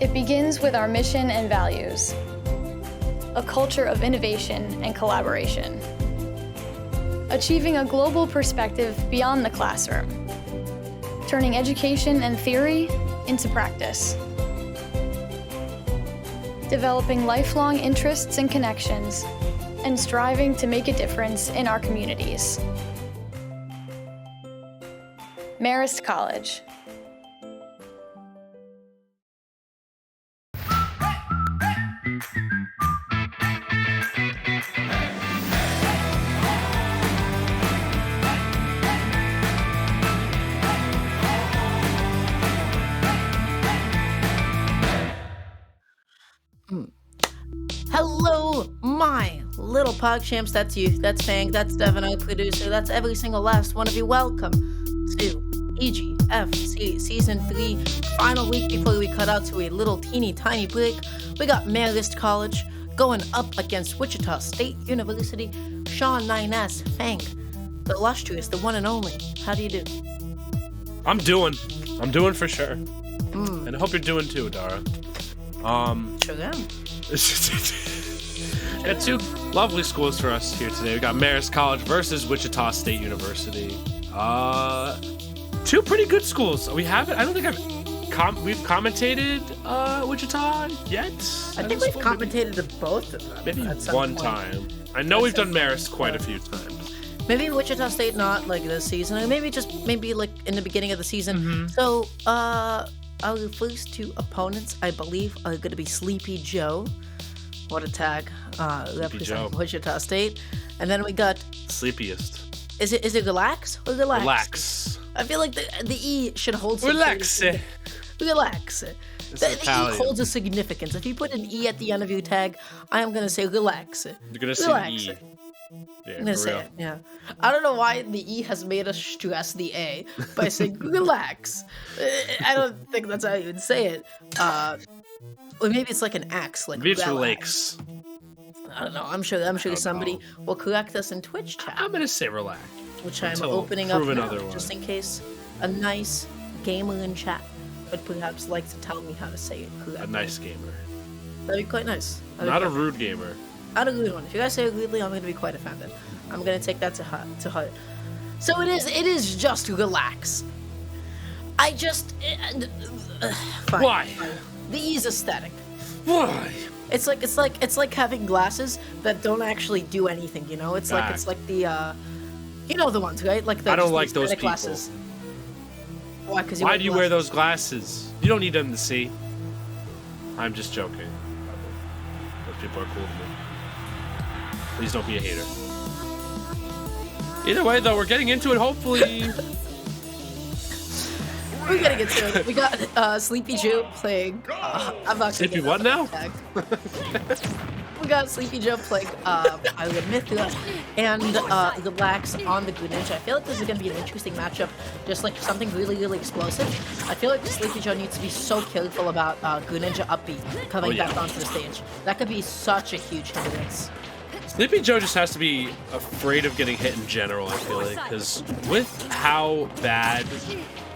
It begins with our mission and values, a culture of innovation and collaboration, achieving a global perspective beyond the classroom, turning education and theory into practice, developing lifelong interests and connections, and striving to make a difference in our communities. Marist College. Hello, my little PogChamps. That's you, that's Fang, that's Devino, producer, that's every single last one of you. Welcome to EGFC Season 3, final week before we cut out to a little teeny tiny break. We got Marist College going up against Wichita State University. Sean 9S, Fang, the illustrious, the one and only. How do you do? I'm doing for sure. And I hope you're doing too, Dara. Sure am. Got two lovely schools for us here today. We got Marist College versus Wichita State University. Two pretty good schools. We haven't. I don't think we've commentated Wichita yet. I think we've commentated to both of them. Maybe one time. I know we've done Marist quite a few times. Maybe Wichita State not like this season, or maybe like in the beginning of the season. So our first two opponents, I believe, are going to be Sleepy Joe. What a tag. Representing Wichita State. And then we got... Sleepiest. Is it relax or relax? Relax. I feel like the E should hold some... Relax. Relax. The E holds a significance. If you put an E at the end of your tag, I am going to say relax. You're going to say E. Yeah, I'm gonna say it, yeah. I don't know why the E has made us stress the A by saying relax. I don't think that's how you would say it. Or maybe it's like an axe, like maybe it's relax. I don't know. I'm sure somebody will correct us in Twitch chat. I'm gonna say relax, which I'm opening up now, just in case a nice gamer in chat would perhaps like to tell me how to say it correctly. A nice gamer. That'd be quite nice. Not a rude gamer. Not a good one. If you guys say it rudely, I'm going to be quite offended. I'm going to take that to heart. So it is just relax. I just... fine. Why? The E's aesthetic. Why? It's like having glasses that don't actually do anything, you know? It's like the, you know the ones, right? Like the, I don't like those people. Glasses. Why? Because why do you wear those glasses? You don't need them to see. I'm just joking. Those people are cool to me. Please don't be a hater. Either way, though, we're getting into it, hopefully. We're gonna get to it. We got Sleepy Joe playing... I'm not Sleepy what now? We got Sleepy Joe playing Mythra and Relax on the Greninja. I feel like this is gonna be an interesting matchup, just like something really, really explosive. I feel like Sleepy Joe needs to be so careful about Greninja up B coming back onto the stage. That could be such a huge hindrance. Sleepy Joe just has to be afraid of getting hit in general, I feel like, because with how bad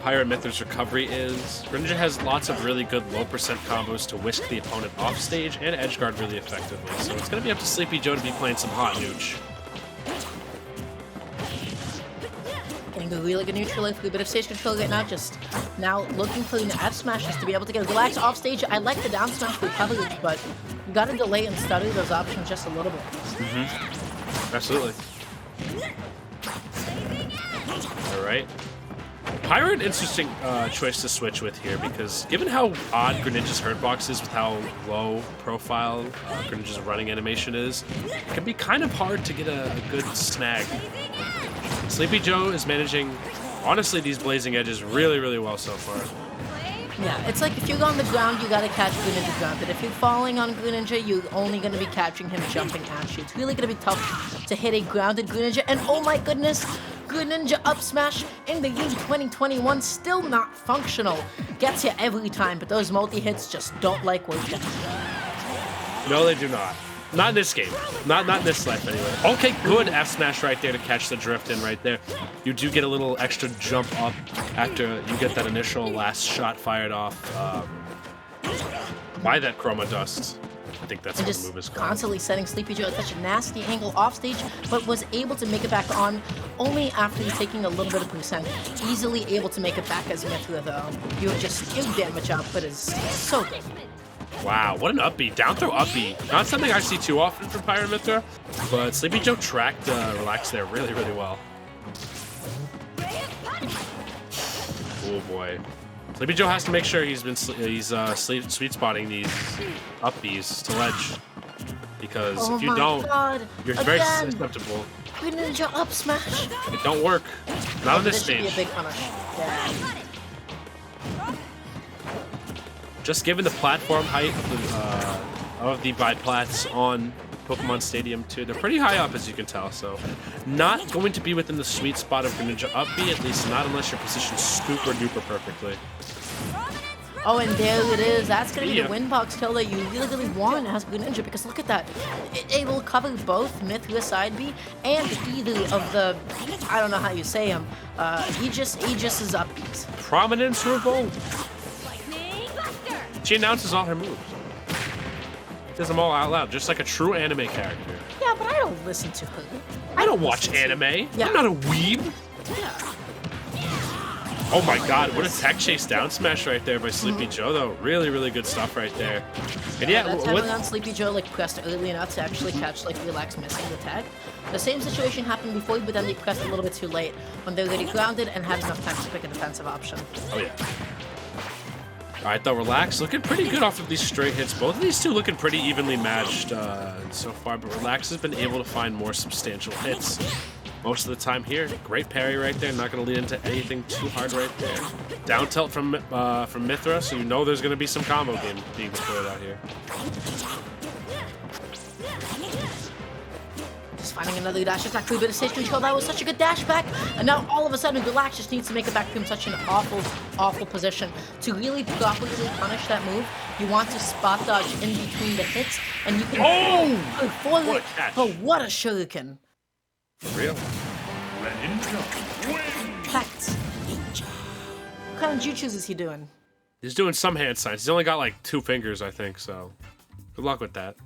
Pirate Mythra's recovery is, Greninja has lots of really good low percent combos to whisk the opponent off stage and edgeguard really effectively, so it's going to be up to Sleepy Joe to be playing some hot nooch. Getting a really good neutral with a bit of stage control right now, just now looking for the F smashes to be able to get Relax off stage. I like the down smash for coverage, but you gotta delay and study those options just a little bit. Absolutely. Alright. Pirate, interesting choice to switch with here, because given how odd Greninja's hurt box is with how low profile Greninja's running animation is, it can be kind of hard to get a good snag. Sleepy Joe is managing, honestly, these blazing edges really, really well so far. Yeah, it's like if you're on the ground, you gotta catch Greninja grounded. If you're falling on Greninja, you're only gonna be catching him jumping at you. It's really gonna be tough to hit a grounded Greninja, and oh my goodness, Greninja up smash in the year 2021, still not functional. Gets you every time, but those multi-hits just don't like working. No, they do not. Not in this game. Not in this life, anyway. Okay, good F smash right there to catch the drift in right there. You do get a little extra jump up after you get that initial last shot fired off. By that Chroma Dust. I think that's And what the just move is called. constantly setting Sleepy Joe at such a nasty angle off stage, but was able to make it back on only after he's taking a little bit of percent. Easily able to make it back as Mithra though. Your just skill damage output is so good. Wow, what an up B. Down throw up B. Not something I see too often from Pirate Mithra, but Sleepy Joe tracked Relax there really, really well. Oh boy. Sleepy Joe has to make sure he's sweet spotting these up Bs to ledge. Because if you don't, you're very susceptible. Ninja up smash. It don't work. Not on this This should be a stage. big punish. Yeah. Just given the platform height of the biplats on Pokemon Stadium 2, they're pretty high up as you can tell, so not going to be within the sweet spot of Greninja up B, at least not unless you're positioned super duper perfectly. Oh, and there it is. That's going to be the win box kill that you really, really want as Greninja, because look at that. It will cover both Mithra side B and either of the, I don't know how you say them, Aegis is up Bs. Prominence Revolt. She announces all her moves. Does them all out loud, just like a true anime character. Yeah, but I don't listen to her. I don't watch anime. Yeah. I'm not a weeb. Yeah. Oh my god, what a tech chase down smash right there by Sleepy Joe, though. Really, really good stuff right there. And yeah, That timing on Sleepy Joe like pressed early enough to actually catch like Relax missing the tag. The same situation happened before, but then they pressed a little bit too late when they're already grounded and had enough time to pick a defensive option. Oh yeah. Alright though, Relax looking pretty good off of these straight hits. Both of these two looking pretty evenly matched so far, but Relax has been able to find more substantial hits most of the time here. Great parry right there, not going to lead into anything too hard right there. Down tilt from Mithra, so you know there's going to be some combo game being deployed out here. Just finding another dash attack for a bit of stage control. That was such a good dash back, and now all of a sudden Relax just needs to make it back from such an awful position. To really properly punish that move, you want to spot dodge in between the hits, and you can What a catch. Oh, what a shuriken. For real. Facts. What kind of jutsus is he doing? He's doing some hand signs. He's only got like 2 fingers, I think, so good luck with that.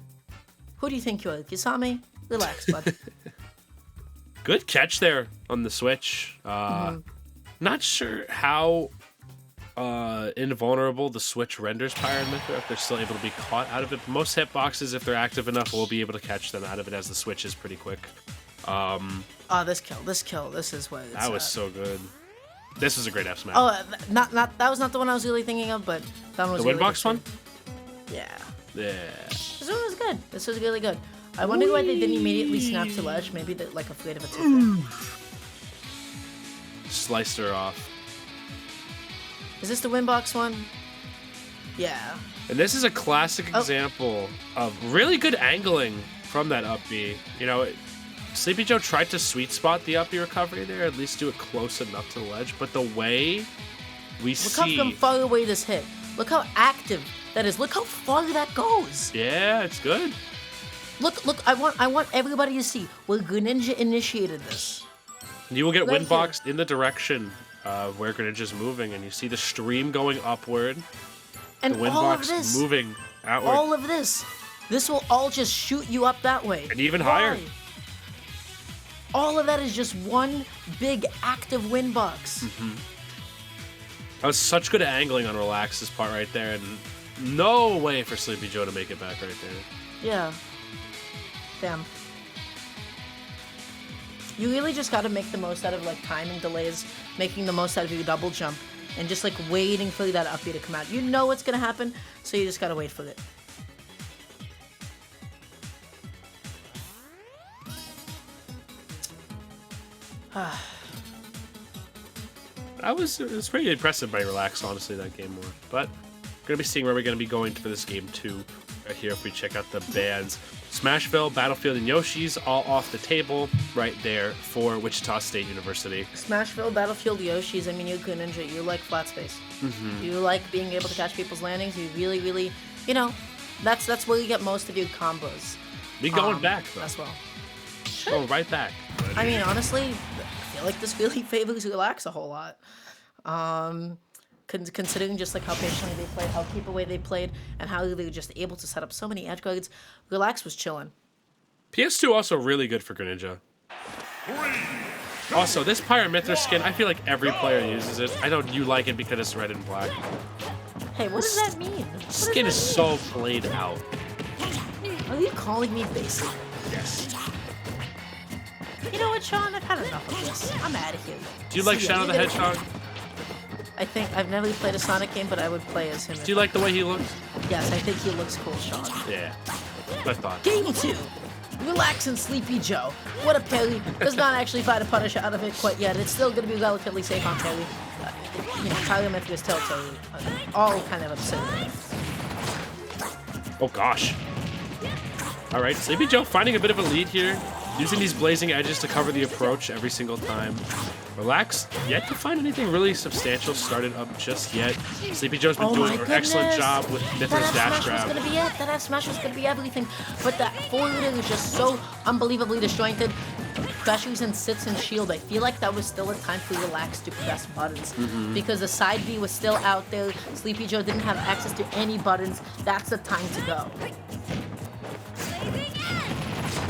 Who do you think you are, Kisame? Relax, bud. Good catch there on the switch. Not sure how invulnerable the switch renders Pirate Mithra, if they're still able to be caught out of it. Most hitboxes, if they're active enough, will be able to catch them out of it as the switch is pretty quick. Oh, this kill, this is what it's That was so good. This was a great F smash. Oh, that was not the one I was really thinking of, but that one was The really Windbox good one? too. Yeah. Yeah. This one was good. This was really good. I wonder why they didn't immediately snap to ledge. Maybe they're like afraid of a tip. Sliced her off. Is this the Windbox one? Yeah. And this is a classic example of really good angling from that up B. You know, Sleepy Joe tried to sweet spot the up B recovery there, at least do it close enough to the ledge, but the way we Look how far away this hit. Look how active that is. Look how far that goes. Yeah, it's good. Look, I want everybody to see where Greninja initiated this. You will get Right windboxed in the direction of where Greninja's moving, and you see the stream going upward, And the all of windbox this, moving outward, all of this will all just shoot you up that way. and even Why? higher. All of that is just one big active windbox. That was such good angling on Relax's part right there, and no way for Sleepy Joe to make it back right there. Yeah. Damn. You really just gotta make the most out of like timing delays, making the most out of your double jump, and just like waiting for that up B to come out. You know what's gonna happen, so you just gotta wait for it. It was pretty impressive by Relax, honestly, that game more. But we're gonna be seeing where we're gonna be going for this game 2 right here if we check out the bands. Smashville, Battlefield, and Yoshi's all off the table right there for Wichita State University. Smashville, Battlefield, Yoshi's. I mean, you're Greninja. You like flat space. You like being able to catch people's landings. You really, really, you know, that's where you get most of your combos. Be going back, though. As well. Going right back. I mean, honestly, I feel like this really favors Relax a whole lot. considering just like how patiently they played, how keep away they played, and how they were just able to set up so many edge guards, Relax was chilling. PS2 also really good for Greninja. Also, this Pyramithra skin, I feel like every player uses it. I know you like it because it's red and black. Hey, what does that mean? Skin is so played out. Are you calling me basic? Yes. You know what, Sean? I've had enough of this. I'm out of here. Do you like See ya. Shadow the Hedgehog? I think I've never played a Sonic game, but I would play as him. Do you like the way he looks? Yes, I think he looks cool, Sean. Yeah. I thought. Game 2. Relax and Sleepy Joe. What a parry. Does not actually find a punish out of it quite yet. It's still going to be relatively safe on parry. You know, Pyramithra's territory. All kind of absurd. Oh, gosh. All right, Sleepy Joe finding a bit of a lead here. Using these blazing edges to cover the approach every single time. Relax, yet to find anything really substantial started up just yet. Sleepy Joe's been doing an excellent job with Mithra's dash grab. That F smash was gonna be everything, but that forward is just so unbelievably disjointed. Pressures and sits and shield. I feel like that was still a time for Relax to press buttons because the side B was still out there. Sleepy Joe didn't have access to any buttons. That's the time to go.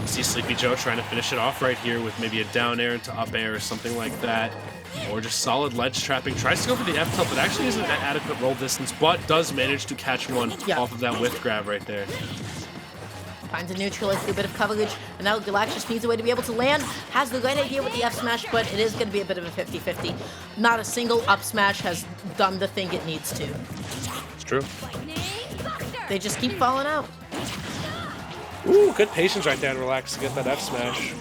See Sleepy Joe trying to finish it off right here with maybe a down air into up air or something like that. Or just solid ledge trapping. Tries to go for the F tilt, but actually isn't at adequate roll distance, but does manage to catch one off of that whiff grab right there. Finds a neutral through a bit of coverage, and now Relax just needs a way to be able to land. Has the right idea with the F smash, but it is going to be a bit of a 50-50. Not a single up smash has done the thing it needs to. It's true. They just keep falling out. Ooh, good patience right there and Relax to get that F smash.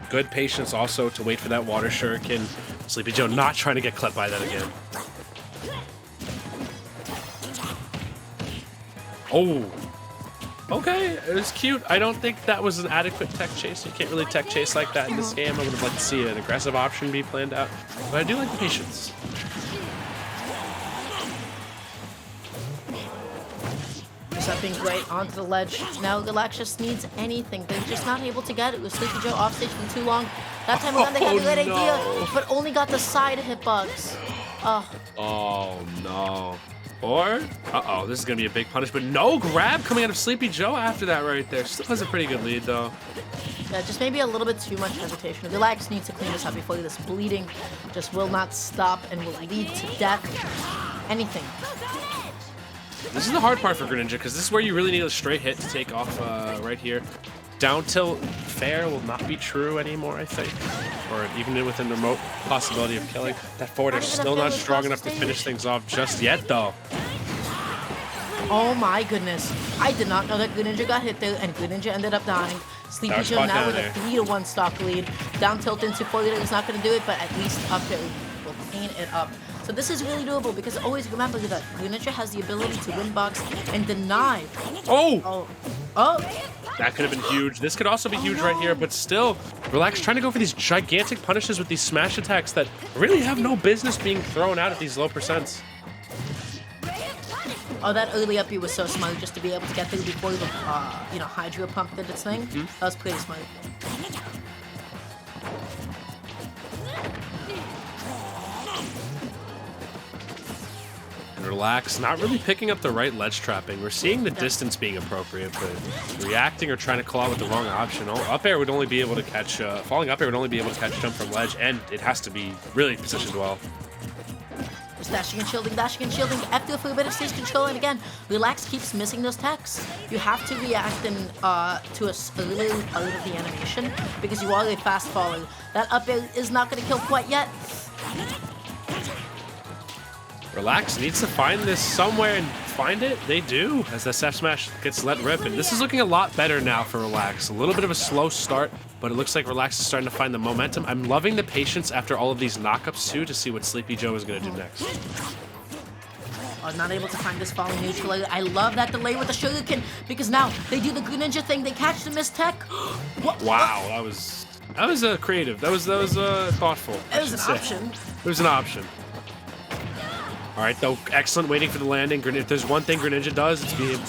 Good patience also to wait for that water shuriken. Sleepy Joe not trying to get clipped by that again. Oh. Okay, it was cute. I don't think that was an adequate tech chase. You can't really tech chase like that in this game. I would have liked to see an aggressive option be planned out. But I do like the patience. Stepping right onto the ledge. Now Relax just needs anything. They're just not able to get it with Sleepy Joe off stage for too long. That time around they had a good idea, but only got the side hitbox. Oh no. Or, uh-oh, this is going to be a big punish, but no grab coming out of Sleepy Joe after that right there. Still has a pretty good lead, though. Yeah, just maybe a little bit too much hesitation. Relax needs to clean this up before this bleeding just will not stop and will lead to death. Anything. This is the hard part for Greninja, because this is where you really need a straight hit to take off right here. Down tilt fair will not be true anymore, I think. Or even within the remote possibility of killing. That forward is still not strong enough to finish things off just yet, though. Oh my goodness. I did not know that Greninja got hit there, and Greninja ended up dying. Sleepy Joe now with a 3-1 stock lead. Down tilt into forward is not going to do it, but at least up there will clean it up. So this is really doable, because always remember that Greninja has the ability to win box and deny. Oh! Oh! That could have been huge. This could also be huge right here, but still, Relax trying to go for these gigantic punishes with these smash attacks that really have no business being thrown out at these low percents. Oh, that early up B was so smart just to be able to get through before the, Hydro Pump did its thing. That was pretty smart. Relax, not really picking up the right ledge trapping. We're seeing the distance being appropriate, but reacting or trying to call out with the wrong option. Up air would only be able to catch, falling up air would only be able to catch jump from ledge, and it has to be really positioned well. Just dashing and shielding, F for a bit of stage control, and again, Relax keeps missing those techs. You have to react in, to a early part of the animation, because you are a fast faller. That up air is not going to kill quite yet. Relax needs to find this somewhere and find it. They do, as the F smash gets let rip. And this is looking a lot better now for Relax. A little bit of a slow start, but it looks like Relax is starting to find the momentum. I'm loving the patience after all of these knockups too to see what Sleepy Joe is going to do next. Not able to find this falling neutral. I love that delay with the shuriken, because now they do the Greninja thing. They catch the missed tech. Wow, that was creative. That was thoughtful. It was an option. It was an option. All right, though, excellent waiting for the landing. If there's one thing Greninja does, it's being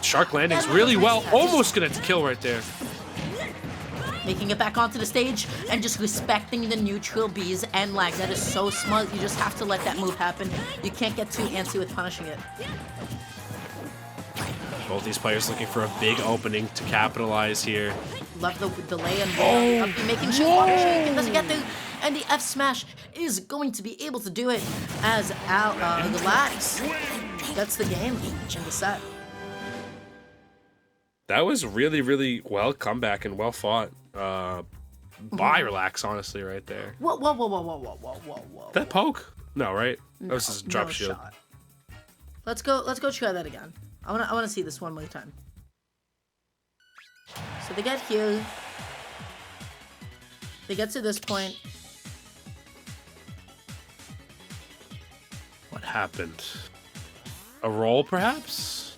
shark landings really well. Almost gonna kill right there. making it back onto the stage and just respecting the neutral B's and lag. That is so smart. You just have to let that move happen. You can't get too antsy with punishing it. Both these players looking for a big opening to capitalize here. Love the delay and making sure Shaken doesn't get through. And the F smash is going to be able to do it as the Lax gets the game in the set. That was really, really well comeback and well fought. By Relax, honestly, right there. Whoa. That poke? No, right? That was just a drop shield. Shot. Let's go try that again. I wanna see this one more time. So they get here. They get to this point. What happened? A roll, perhaps?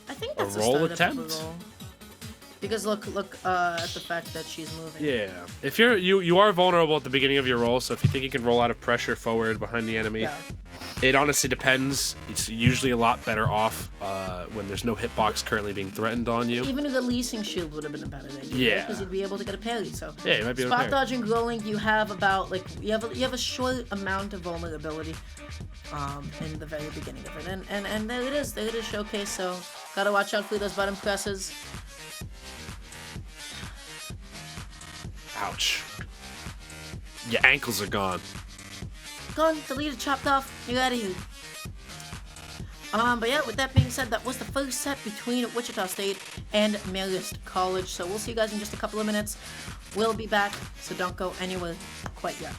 I think that's a roll start attempt. Of a roll. Because look at the fact that she's moving. Yeah. If you are vulnerable at the beginning of your roll, so if you think you can roll out of pressure forward behind the enemy, it honestly depends. It's usually a lot better off when there's no hitbox currently being threatened on you. Even the leasing shield would have been a better idea. Yeah. Because you'd be able to get a parry. So yeah, you might be able to spot dodging, rolling. You have about you have a short amount of vulnerability in the very beginning of it, and there it is showcase. So gotta watch out for those button presses. Ouch. Your ankles are gone. Gone, deleted, chopped off. You out of here. But yeah, with that being said, that was the first set between Wichita State and Marist College. So we'll see you guys in just a couple of minutes. We'll be back, so don't go anywhere quite yet.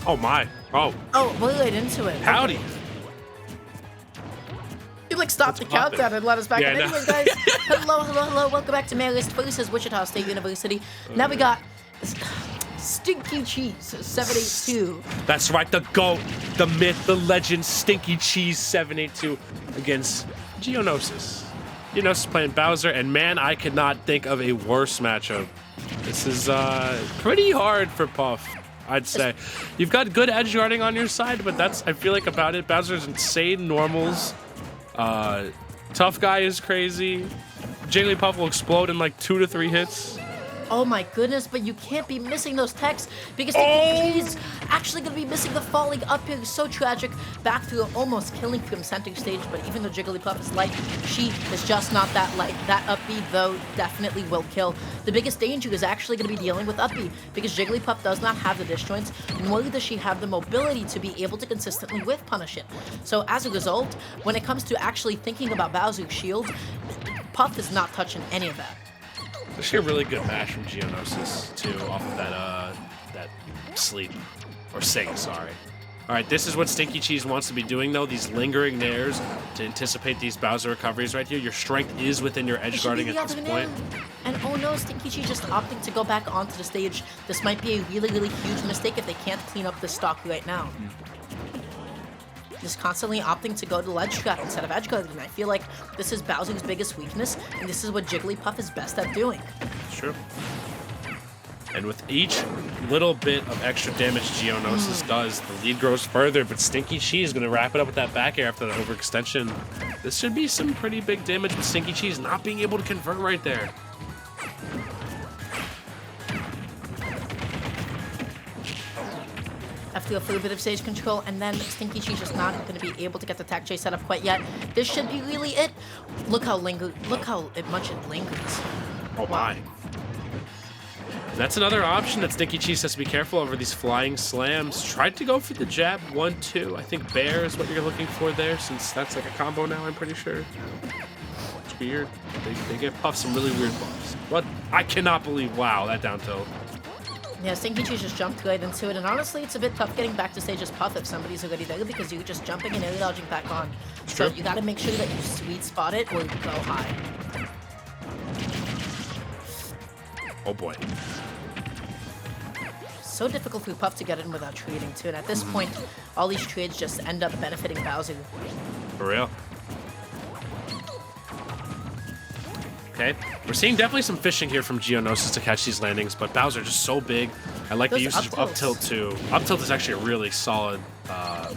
Oh my. Oh. Oh, we're right into it. Howdy. You like stopped the poppin'? countdown and let us back. Yeah, in. I know. Anyways, guys, hello. Welcome back to Marist versus Wichita State University. Now we got Stinky Cheese 782. That's right, the GOAT, the myth, the legend, Stinky Cheese 782 against Geonosis. Geonosis playing Bowser, and man, I could not think of a worse matchup. This is pretty hard for Puff, I'd say. You've got good edge guarding on your side, but that's, I feel like, about it. Bowser's insane normals. Tough Guy is crazy. Jigglypuff will explode in like 2 to 3 hits. Oh my goodness, but you can't be missing those techs because Stinky Cheese actually gonna be missing the falling up here. So tragic. Back to almost killing from center stage, but even though Jigglypuff is light, she is just not that light. That up B, though, definitely will kill. The biggest danger is actually gonna be dealing with up B because Jigglypuff does not have the disjoints, nor does she have the mobility to be able to consistently whiff punish it. So as a result, when it comes to actually thinking about Bowser's shield, Puff is not touching any of that. Actually, a really good mash from Geonosis too, off of that sleep or sing. Sorry. All right, this is what Stinky Cheese wants to be doing though. These lingering nairs to anticipate these Bowser recoveries right here. Your strength is within your edge guarding at this point. And oh no, Stinky Cheese just opting to go back onto the stage. This might be a really huge mistake if they can't clean up this stock right now. Just constantly opting to go to ledge trap instead of edge guarding. I feel like this is Bowser's biggest weakness, and this is what Jigglypuff is best at doing. True. And with each little bit of extra damage Geonosis does, the lead grows further, but Stinky Cheese is going to wrap it up with that back air after that overextension. This should be some pretty big damage with Stinky Cheese not being able to convert right there. After a little bit of stage control, and then Stinky Cheese is not going to be able to get the tag chase set up quite yet. This should be really it. Look how much it lingers. Oh my. That's another option that Stinky Cheese has to be careful over, these flying slams. Tried to go for the jab 1-2. I think Bear is what you're looking for there, since that's like a combo now, I'm pretty sure. It's weird. They get Puff some really weird buffs. But I cannot believe, wow, that down tilt. Yeah, Stinky Cheese just jumped right into it, and honestly, it's a bit tough getting back to stage as Puff if somebody's already there because you're just jumping and air dodging back on. So you gotta make sure that you sweet spot it or go high. Oh boy. So difficult for Puff to get in without trading too, and at this point, all these trades just end up benefiting Bowser. For real. Okay, we're seeing definitely some fishing here from Geonosis to catch these landings, but Bowser just so big. I like the usage of up tilt too. Up tilt is actually a really solid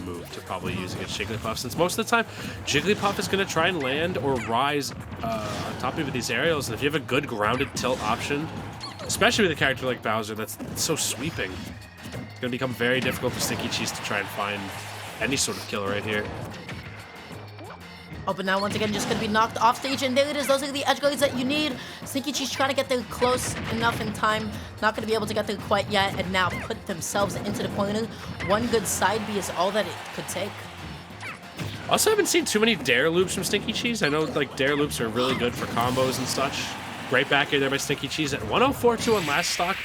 move to probably use against Jigglypuff, since most of the time Jigglypuff is going to try and land or rise on top of these aerials, and if you have a good grounded tilt option, especially with a character like Bowser that's so sweeping, it's going to become very difficult for Stinky Cheese to try and find any sort of kill right here. Oh, but now once again, just gonna be knocked off stage, and there it is. Those are the edge guards that you need. Stinky Cheese trying to get there close enough in time. Not gonna be able to get there quite yet, and now put themselves into the corner. One good side B is all that it could take. Also, haven't seen too many dare loops from Stinky Cheese. I know like dare loops are really good for combos and such. Great back air there by Stinky Cheese at 104.2 on last stock.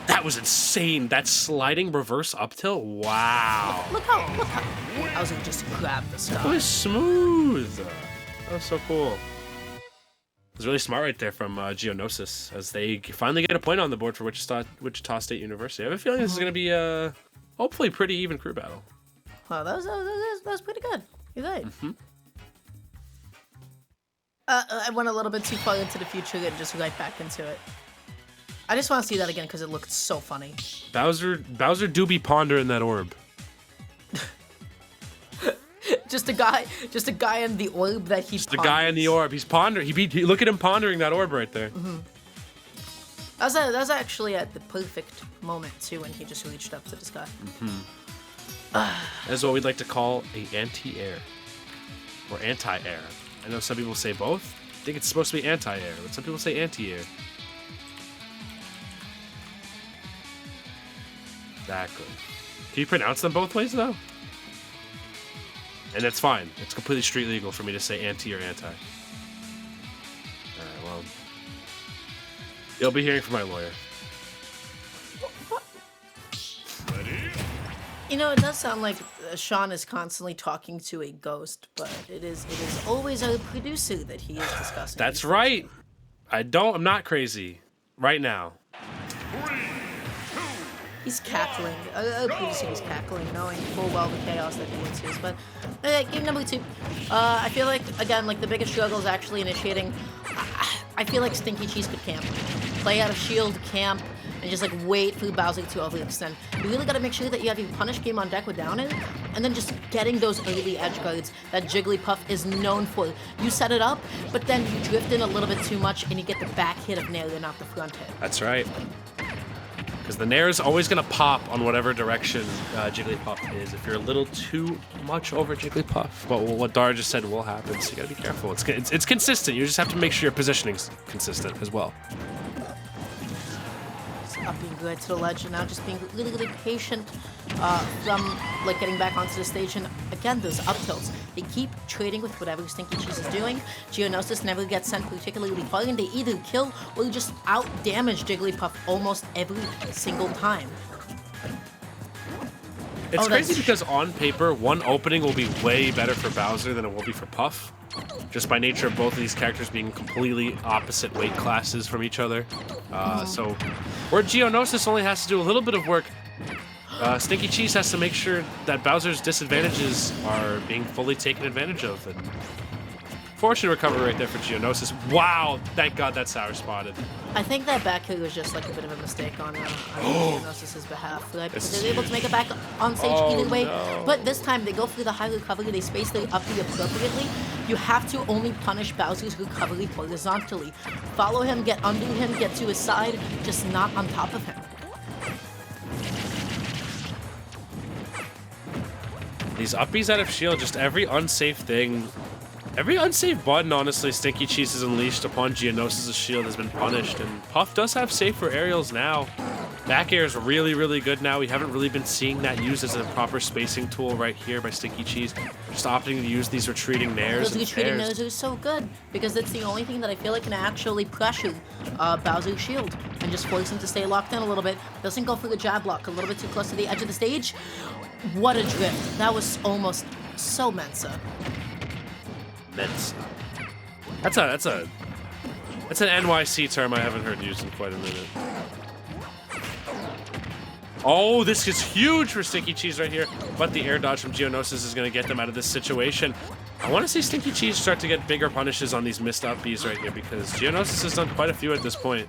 That was insane. That sliding reverse up tilt. Wow. Look how I was gonna just grab the stuff. That was smooth. That was so cool. It was really smart right there from Geonosis as they finally get a point on the board for Wichita State University. I have a feeling this is going to be a hopefully pretty even crew battle. Wow, that was pretty good. You're right. I went a little bit too far into the future and just right back into it. I just want to see that again because it looked so funny. Bowser do be pondering that orb. just a guy in the orb that he. Just the guy in the orb. He's pondering. Look at him pondering that orb right there. That was actually at the perfect moment too when he just reached up to this guy. That's what we'd like to call a anti-air or anti-air. I know some people say both. I think it's supposed to be anti-air, but some people say anti-air. Exactly. Can you pronounce them both ways, though? And that's fine. It's completely street legal for me to say anti or anti. Alright, well. You'll be hearing from my lawyer. You know, it does sound like Sean is constantly talking to a ghost, but it is always our producer that he is discussing. That's right. I'm not crazy. Right now. He's cackling. Our producer is cackling, knowing full well the chaos that he ensues. But game number 2. I feel like, again, like the biggest struggle is actually initiating. I feel like Stinky Cheese could camp. Play out of shield, camp, and just like wait for Bowser to overextend. You really gotta make sure that you have your punish game on deck with down air, and then just getting those early edge guards that Jigglypuff is known for. You set it up, but then you drift in a little bit too much and you get the back hit of Nair and not the front hit. That's right. Because the Nair is always going to pop on whatever direction Jigglypuff is. If you're a little too much over Jigglypuff, but what Dara just said will happen, so you got to be careful. It's consistent. You just have to make sure your positioning's consistent as well. Up being good to the ledge and now just being really, really patient from like getting back onto the stage. And again, those up tilts, they keep trading with whatever Stinky Cheese is doing. Geonosis never gets sent particularly far, and they either kill or just out damage Jigglypuff almost every single time. It's crazy because on paper, one opening will be way better for Bowser than it will be for Puff. Just by nature of both of these characters being completely opposite weight classes from each other. So where Geonosis only has to do a little bit of work, Stinky Cheese has to make sure that Bowser's disadvantages are being fully taken advantage of. And fortunate recovery right there for Geonosis. Wow, thank God that Sour spotted. I think that back kick was just like a bit of a mistake on Geonosis' behalf. Right? Because they're able to make it back on stage either way. No. But this time they go for the high recovery, they space their up B appropriately. You have to only punish Bowser's recovery horizontally. Follow him, get under him, get to his side, just not on top of him. These uppies out of shield, just every unsafe thing. Every unsafe button, honestly, Stinky Cheese has unleashed upon Geonosis' shield has been punished, and Puff does have safer aerials now. Back air is really, really good now. We haven't really been seeing that used as a proper spacing tool right here by Stinky Cheese. Just opting to use these retreating nairs. Those retreating nairs are so good, because it's the only thing that I feel like can actually pressure Bowser's shield and just force him to stay locked in a little bit. Doesn't go for the jab block, a little bit too close to the edge of the stage. What a drift. That was almost so Mensa. Mensa. That's an NYC term I haven't heard used in quite a minute. Oh, this is huge for Stinky Cheese right here, but the air dodge from Geonosis is going to get them out of this situation. I want to see Stinky Cheese start to get bigger punishes on these missed up Bs right here, because Geonosis has done quite a few at this point.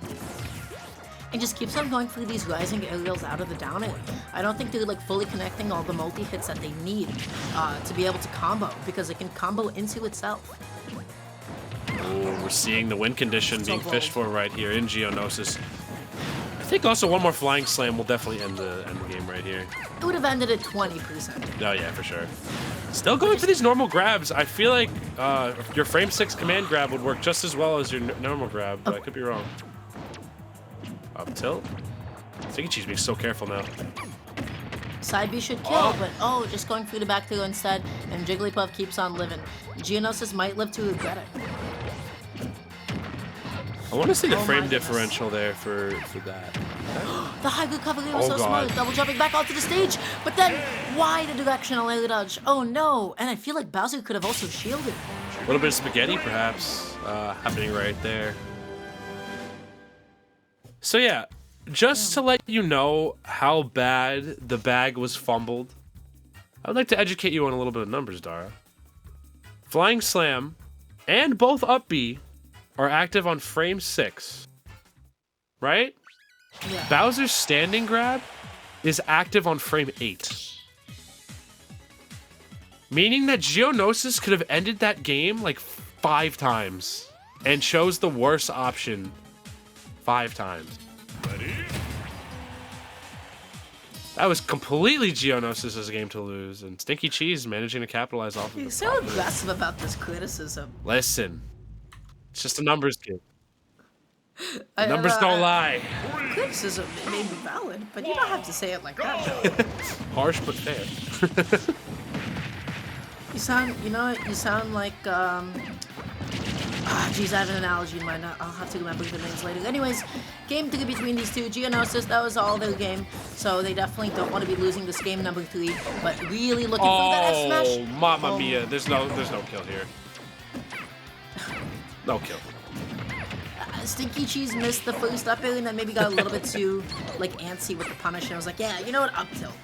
And just keeps on going through these rising aerials out of the down air. I don't think they're like fully connecting all the multi-hits that they need to be able to combo, because it can combo into itself. Oh, we're seeing the win condition being fished for right here in Geonosis. I think also one more Flying Slam will definitely end the game right here. It would have ended at 20%. Oh yeah, for sure. Still going for these normal grabs. I feel like your frame 6 command grab would work just as well as your normal grab, but I could be wrong. Up tilt. Stinky Cheese being so careful now. Side B should kill, but just going through the back throw instead, and Jigglypuff keeps on living. Geonosis might live to regret it. I want to see the frame differential there for that. The high recovery was so smart, double jumping back onto the stage, but then why the directional air dodge? Oh no, and I feel like Bowser could have also shielded. A little bit of spaghetti perhaps happening right there. So yeah, just to let you know how bad the bag was fumbled, I would like to educate you on a little bit of numbers, Dara. Flying Slam and both up B are active on frame 6, right? Yeah. Bowser's standing grab is active on frame 8. Meaning that Geonosis could have ended that game like 5 times and chose the worst option 5 times. Ready? That was completely Geonosis' game to lose, and Stinky Cheese managing to capitalize off of it. He's so aggressive about this criticism. Listen, it's just a numbers game. Numbers don't lie. Criticism may be valid, but you don't have to say it like that. Harsh but fair. You sound like Geez, I have an analogy in mind. I'll have to remember the names later. Anyways, game 3 between these two. Geonosis, that was all their game. So they definitely don't want to be losing this game number 3. But really looking for that F smash. Oh, mamma mia. There's no kill here. No kill. Stinky Cheese missed the first up air and then maybe got a little bit too, like, antsy with the punish. And I was like, yeah, you know what? Up tilt.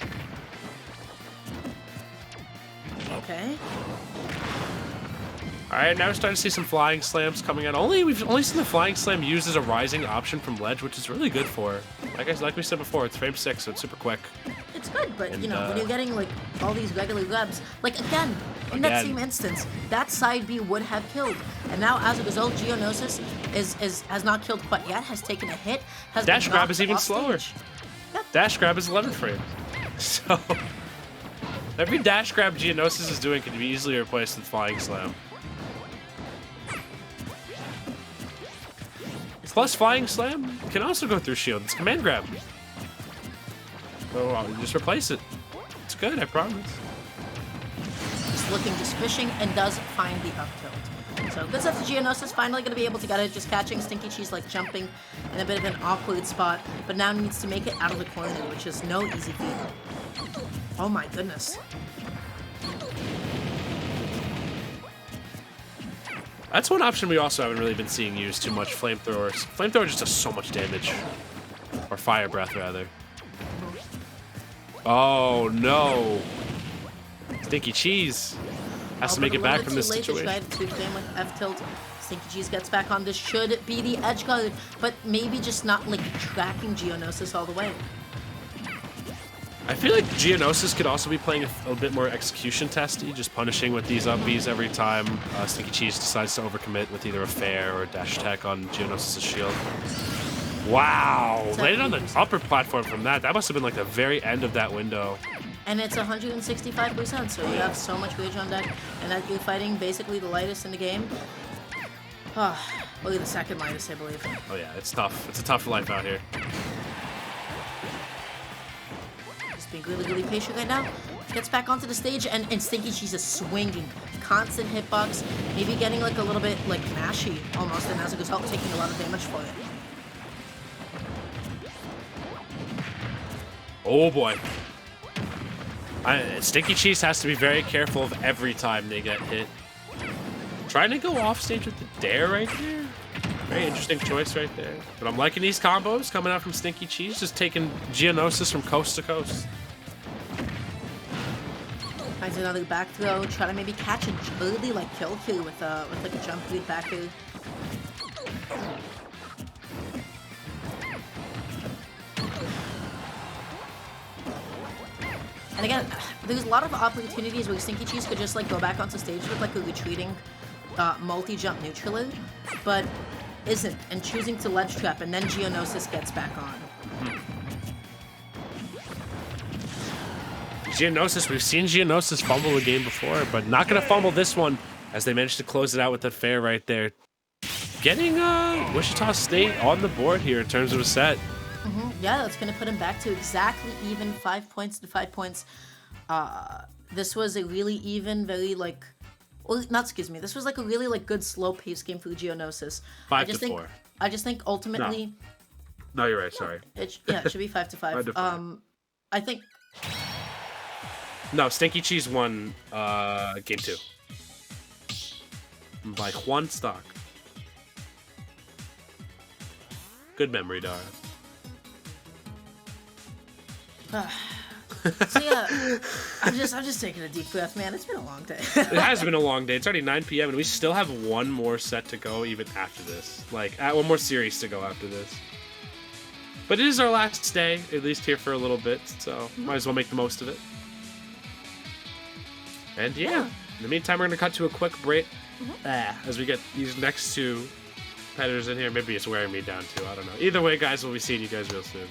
Okay. Alright, now we're starting to see some flying slams coming out. We've only seen the flying slam used as a rising option from ledge, which is really good for. Like we said before, it's frame 6, so it's super quick. It's good, but you know, when you're getting like all these regular grabs, like again, in that same instance, that side B would have killed. And now as a result, Geonosis has not killed quite yet, has taken a hit, has dash grab is even slower. Yep. Dash grab is 11 frames. So every dash grab Geonosis is doing can be easily replaced with flying slam. Plus, Flying Slam can also go through shield. It's command grab. So I'll just replace it. It's good, I promise. Just fishing, and does find the up tilt. So good stuff to Geonosis. Finally going to be able to get it. Just catching Stinky Cheese, like jumping in a bit of an awkward spot, but now needs to make it out of the corner, which is no easy feat. Oh my goodness. That's one option we also haven't really been seeing used too much, flamethrowers. Flamethrower just does so much damage. Or fire breath, rather. Oh, no. Stinky Cheese has to make it back from this situation. To game with F tilt. Stinky Cheese gets back on. This should be the edge guard, but maybe just not like tracking Geonosis all the way. I feel like Geonosis could also be playing a bit more execution testy, just punishing with these up Bs every time Stinky Cheese decides to overcommit with either a fair or a dash attack on Geonosis' shield. Wow! Landed on the upper platform from that. That must have been like the very end of that window. And it's 165%, so you have so much rage on deck, and that you're fighting basically the lightest in the game. Oh, look at the second lightest, I believe. Oh yeah, it's tough. It's a tough life out here. Being really, really patient right now. Gets back onto the stage, and Stinky Cheese is swinging. Constant hitbox, maybe getting like a little bit like mashy almost, and as a result, taking a lot of damage for it. Oh boy. Stinky Cheese has to be very careful of every time they get hit. Trying to go off stage with the dare right there. Very interesting choice right there. But I'm liking these combos coming out from Stinky Cheese, just taking Geonosis from coast to coast. Finds another back throw, try to maybe catch an early like kill here with like a jump lead back here. And again, there's a lot of opportunities where Stinky Cheese could just like go back onto stage with like a retreating multi-jump neutraler, but isn't, and choosing to ledge trap, and then Geonosis gets back on. Geonosis, we've seen Geonosis fumble a game before, but not going to fumble this one as they managed to close it out with the fair right there. Getting Wichita State on the board here in terms of a set. Yeah, that's going to put him back to exactly even 5 points to 5 points. This was a really even, very like, well, not excuse me. This was like a really like good slow pace game for Geonosis. 5 to 4. I just think ultimately. No, you're right. Sorry. It should be 5 to 5. 5 to 5. I think. No, Stinky Cheese won game 2 by one stock. Good memory, Dara. So yeah, I'm just taking a deep breath, man. It's been a long day. It has been a long day. It's already 9 p.m. and we still have one more set to go even after this. Like, one more series to go after this. But it is our last day, at least here for a little bit, so might as well make the most of it. And yeah, in the meantime, we're going to cut to a quick break as we get these next two competitors in here. Maybe it's wearing me down too. I don't know. Either way, guys, we'll be seeing you guys real soon.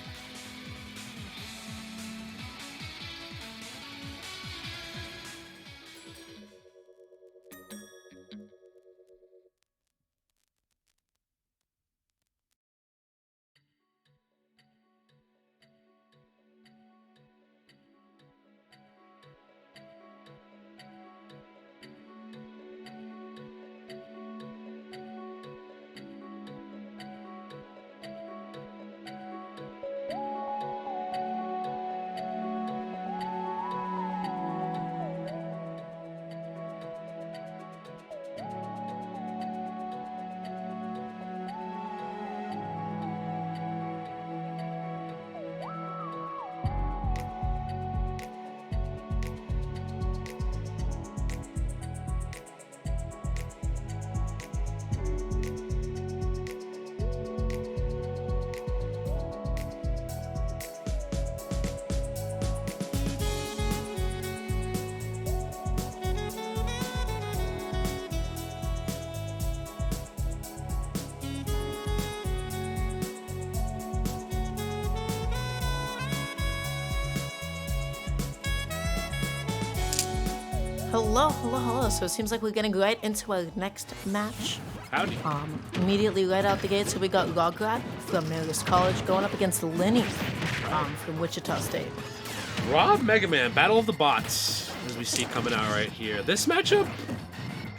Hello, hello, hello. So it seems like we're getting right into our next match. Howdy. Immediately right out the gate, so we got Rograd from Marist College going up against Lenny from Wichita State. Rob, Mega Man, Battle of the Bots, as we see coming out right here. This matchup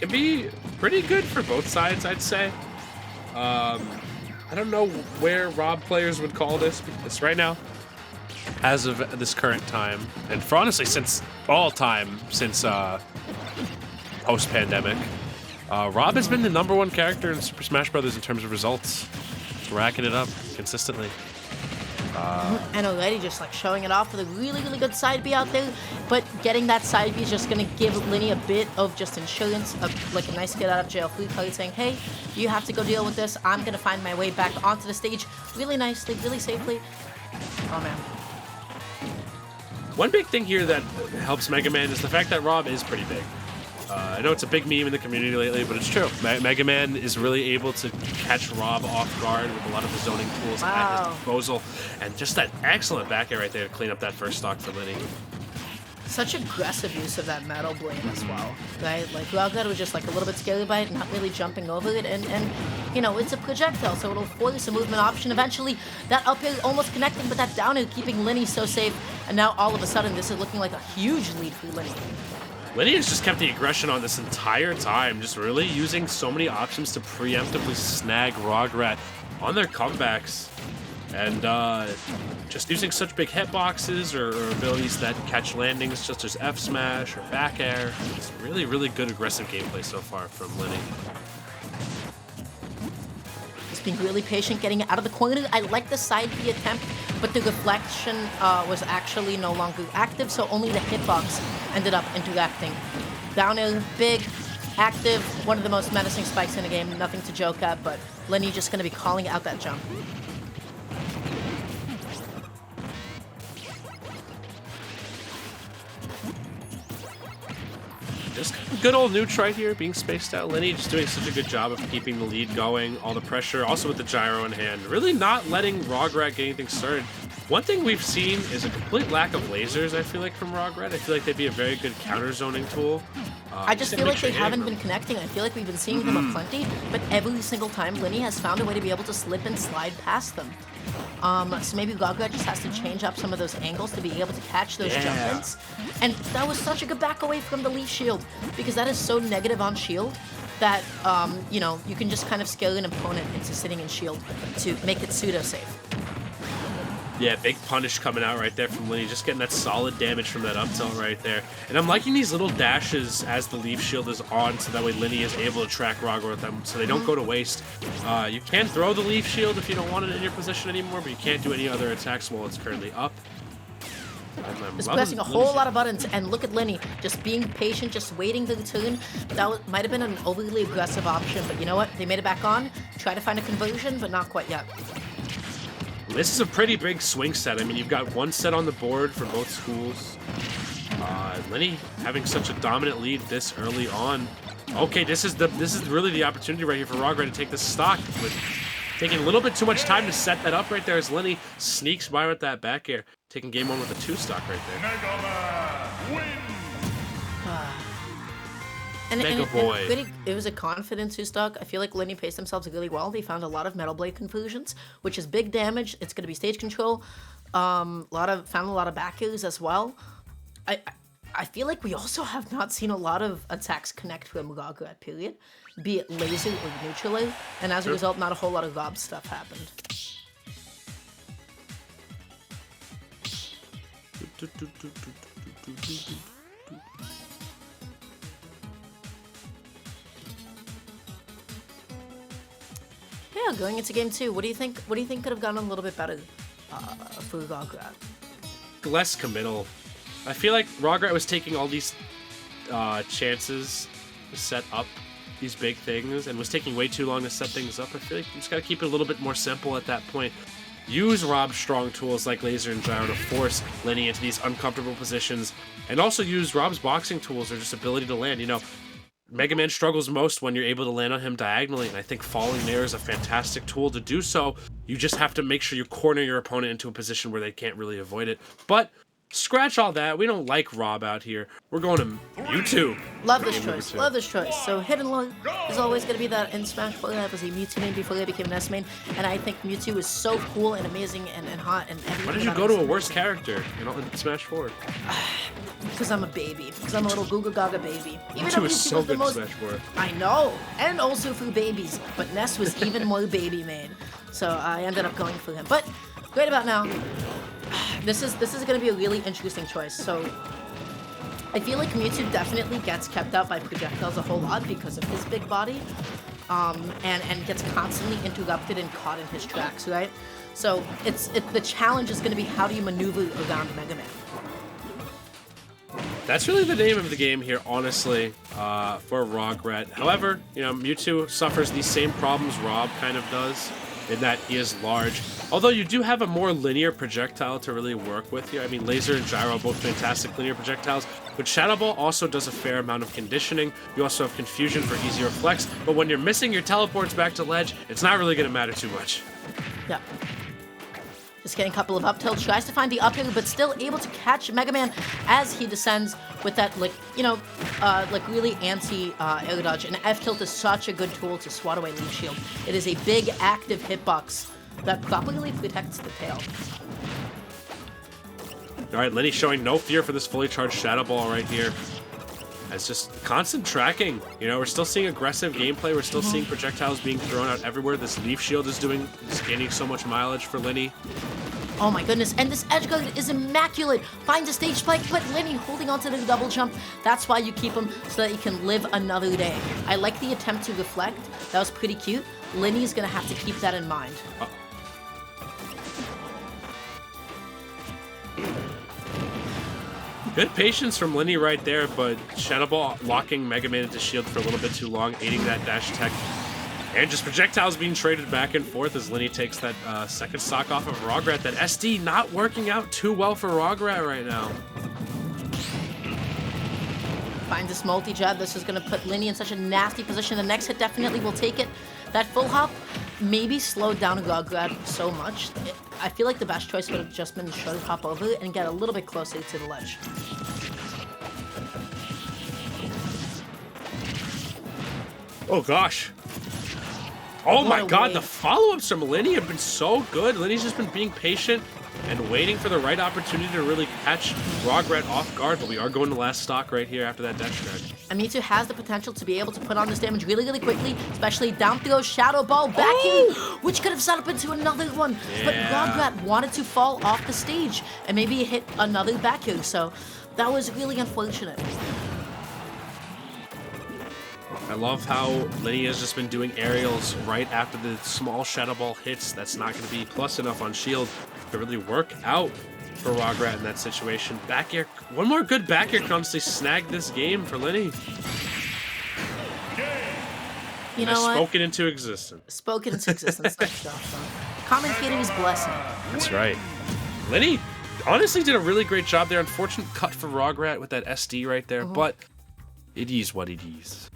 can be pretty good for both sides, I'd say. I don't know where Rob players would call this, because right now, as of this current time, and for honestly, since all time, since post-pandemic, Rob has been the #1 character in Super Smash Bros. In terms of results. Just racking it up consistently. And already just like showing it off with a really, really good side B out there, but getting that side B is just going to give Lenny a bit of just insurance, like a nice get out of jail free card saying, hey, you have to go deal with this. I'm going to find my way back onto the stage really nicely, really safely. Oh, man. One big thing here that helps Mega Man is the fact that Rob is pretty big. I know it's a big meme in the community lately, but it's true. Mega Man is really able to catch Rob off guard with a lot of the zoning tools at his disposal. And just that excellent back air right there to clean up that first stock for Lenny. Such aggressive use of that metal blade as well, right? Like, Rograd was just like a little bit scared by it, not really jumping over it, and you know, it's a projectile, so it'll force a movement option. Eventually, that up air almost connecting, but that down air keeping Lenny so safe, and now all of a sudden, this is looking like a huge lead for Lenny. Lenny has just kept the aggression on this entire time, just really using so many options to preemptively snag Rograd on their comebacks. And just using such big hitboxes or abilities that catch landings such as F smash or back air. It's really, really good aggressive gameplay so far from Lenny. Just being really patient, getting out of the corner. I like the side B attempt, but the reflection was actually no longer active, so only the hitbox ended up interacting. Down air, big, active, one of the most menacing spikes in the game, nothing to joke at, but Lenny just going to be calling out that jump. Just good old neutral right here, being spaced out. Lenny just doing such a good job of keeping the lead going, all the pressure, also with the gyro in hand. Really not letting Rograd get anything started. One thing we've seen is a complete lack of lasers, I feel like, from Rograd. I feel like they'd be a very good counter zoning tool. I just feel like they haven't been connecting. I feel like we've been seeing them aplenty, but every single time Lenny has found a way to be able to slip and slide past them. So maybe Rograd just has to change up some of those angles to be able to catch those jump-ins. And that was such a good back away from the leaf shield, because that is so negative on shield that, you know, you can just kind of scale an opponent into sitting in shield to make it pseudo-safe. Yeah, big punish coming out right there from Lenny, just getting that solid damage from that up tilt right there. And I'm liking these little dashes as the leaf shield is on, so that way Lenny is able to track Rograd with them, so they don't go to waste. You can throw the leaf shield if you don't want it in your position anymore, but you can't do any other attacks while it's currently up. Just pressing a whole lot of buttons, and look at Lenny, just being patient, just waiting the turn. That might have been an overly aggressive option, but you know what? They made it back on, try to find a conversion, but not quite yet. This is a pretty big swing set. I mean, you've got one set on the board for both schools. Lenny having such a dominant lead this early on. Okay, this is really the opportunity right here for Rograd to take this stock, with taking a little bit too much time to set that up right there as Lenny sneaks by with that back air, taking game one with a 2 stock right there. Mega boy. It was a confident 2-stock. I feel like Lenny paced themselves really well. They found a lot of metal blade conversions, which is big damage. It's going to be stage control. Found a lot of back airs as well. I feel like we also have not seen a lot of attacks connect from Rograd, period, be it laser or neutral air, and as a result, not a whole lot of Rob stuff happened. Yeah, going into game 2, what do you think? What do you think could have gone a little bit better for Rograd? Less committal. I feel like Rograd was taking all these chances to set up these big things and was taking way too long to set things up. I feel like you just got to keep it a little bit more simple at that point. Use Rob's strong tools like laser and gyro to force Lenny into these uncomfortable positions, and also use Rob's boxing tools or just ability to land. You know, Mega Man struggles most when you're able to land on him diagonally, and I think falling there is a fantastic tool to do so. You just have to make sure you corner your opponent into a position where they can't really avoid it. But scratch all that. We don't like Rob out here. We're going to Mewtwo. Love this Game number choice. 2. Love this choice. So Hidden Lung is always going to be that in Smash 4. I was a Mewtwo main before I became an S main, and I think Mewtwo is so cool and amazing and hot and everything. Why did you go to a worse character in Smash 4? Because I'm a baby. Because I'm a little Googa Gaga baby. Even Mewtwo though is so was the good in most... Smash 4. I know, and also for babies. But Ness was even more baby main, so I ended up going for him. But right about now, this is going to be a really interesting choice. So I feel like Mewtwo definitely gets kept out by projectiles a whole lot because of his big body, and gets constantly interrupted and caught in his tracks, right? So the challenge is going to be how do you maneuver around Mega Man. That's really the name of the game here, honestly, for Rograt. However, Mewtwo suffers these same problems Rob kind of does, in that he is large. Although you do have a more linear projectile to really work with here. I mean, Laser and Gyro are both fantastic linear projectiles, but Shadow Ball also does a fair amount of conditioning. You also have Confusion for easier flex, but when you're missing your teleports back to ledge, it's not really going to matter too much. Yeah. Just getting a couple of up tilts, tries to find the up hill, but still able to catch Mega Man as he descends with that, really anti-air dodge. And F tilt is such a good tool to swat away Leaf Shield. It is a big active hitbox that properly protects the tail. All right, Lenny showing no fear for this fully charged Shadow Ball right here. It's just constant tracking. We're still seeing aggressive gameplay. We're still seeing projectiles being thrown out everywhere. This Leaf Shield is gaining so much mileage for Lenny. Oh my goodness, and this edge guard is immaculate. Finds a stage spike, but Lenny holding onto the double jump. That's why you keep him, so that he can live another day. I like the attempt to reflect. That was pretty cute. Lenny's gonna have to keep that in mind. Good patience from Lenny right there, but Shadow Ball locking Mega Man into shield for a little bit too long, aiding that dash tech. And just projectiles being traded back and forth as Lenny takes that second stock off of Rograt. That SD not working out too well for Rograt right now. Finds this multi-jab. This is going to put Lenny in such a nasty position. The next hit definitely will take it. That full hop maybe slowed down Rograt so much. I feel like the best choice would have just been to shoulder hop over and get a little bit closer to the ledge. Oh gosh. Oh my god, wave. the follow-ups from Lenny have been so good. Lenny's just been being patient and waiting for the right opportunity to really catch Rograt off guard, but we are going to last stock right here after that dash drag. And Mewtwo has the potential to be able to put on this damage really, really quickly, especially down throw Shadow Ball back in, which could have set up into another one. Yeah. But Rograt wanted to fall off the stage and maybe hit another back heel, so that was really unfortunate. I love how Lenny has just been doing aerials right after the small Shadow Ball hits. That's not going to be plus enough on shield to really work out for Rograt in that situation. Back air, one more good back air can honestly snag this game for Lenny. You know what? Spoken into existence. Spoken into existence. Nice job, son. Commentator's blessing. That's right. Lenny honestly did a really great job there. Unfortunate cut for Rograt with that SD right there, but it is what it is.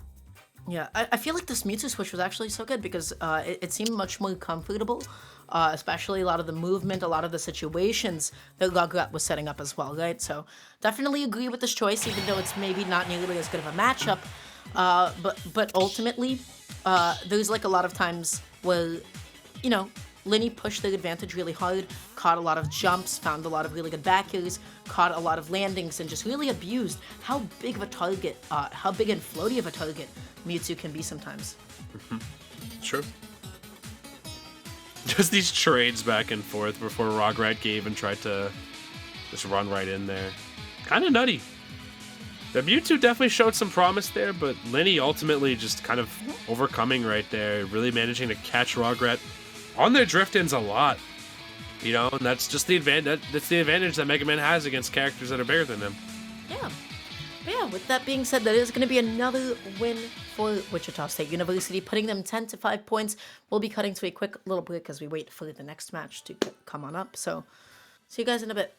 Yeah, I feel like this Mewtwo switch was actually so good because it seemed much more comfortable, especially a lot of the movement, a lot of the situations that Rograt was setting up as well, right? So definitely agree with this choice, even though it's maybe not nearly as good of a matchup. But ultimately, there's like a lot of times where, Lenny pushed the advantage really hard, caught a lot of jumps, found a lot of really good back airs, caught a lot of landings, and just really abused how big of a target, how big and floaty of a target Mewtwo can be sometimes. Sure. Just these trades back and forth before Rograt gave and tried to just run right in there. Kind of nutty. The Mewtwo definitely showed some promise there, but Lenny ultimately just kind of overcoming right there, really managing to catch Rograt on their drift-ins a lot. And that's just the advantage. That's the advantage that Mega Man has against characters that are bigger than him. Yeah. But yeah, with that being said, that is going to be another win for Wichita State University, putting them 10-5 points. We'll be cutting to a quick little break as we wait for the next match to come on up. So, see you guys in a bit.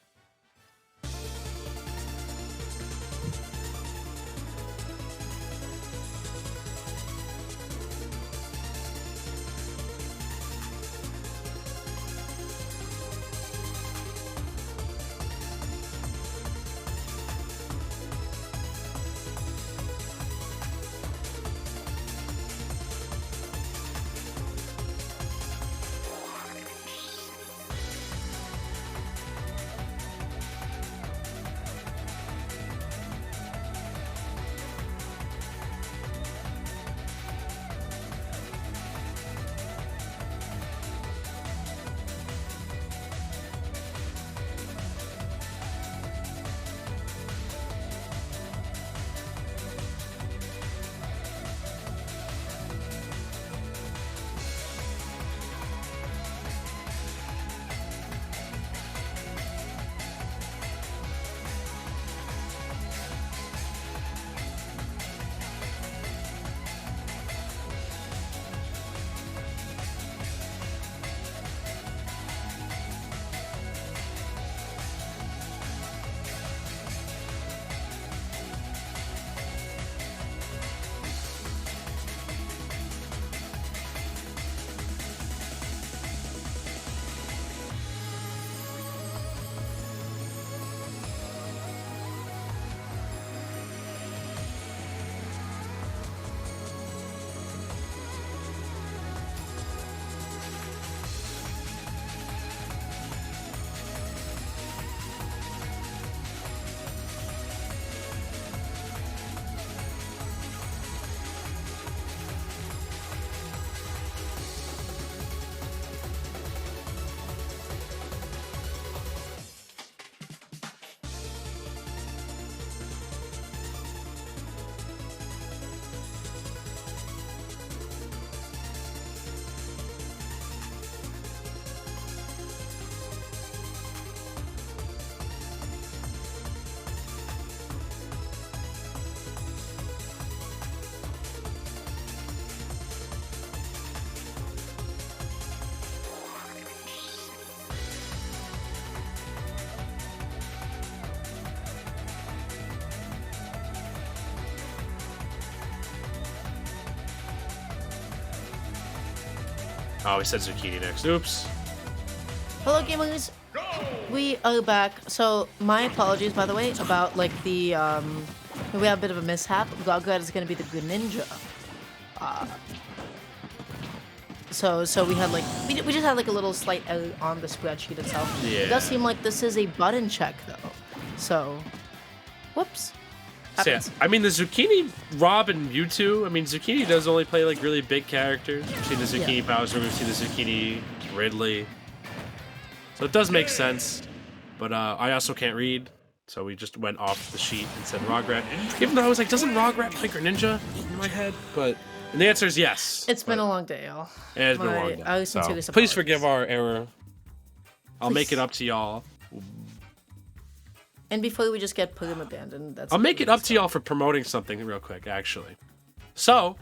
Oh, he said Zucchini next. Oops. Hello, gamers. We are back. So, my apologies, by the way, about like the we have a bit of a mishap. Gograt is gonna be the Greninja. So we had like we just had like a little slight error on the spreadsheet itself. Yeah. It does seem like this is a button check though. So, whoops. So, yeah, I mean, the Zucchini, Rob, and Mewtwo. I mean, Zucchini does only play like really big characters. We've seen the Zucchini Bowser, we've seen the Zucchini Ridley. So it does make sense. But I also can't read, so we just went off the sheet and said Rograt. Even though I was like, doesn't Rograt play Greninja in my head? And the answer is yes. It's been a long day, y'all. Yeah, it's been a long day. I listen to So this. please forgive our error. I'll make Please. it up to y'all. And before we just get put in abandoned, I'll make it up to y'all for promoting something real quick, actually. So,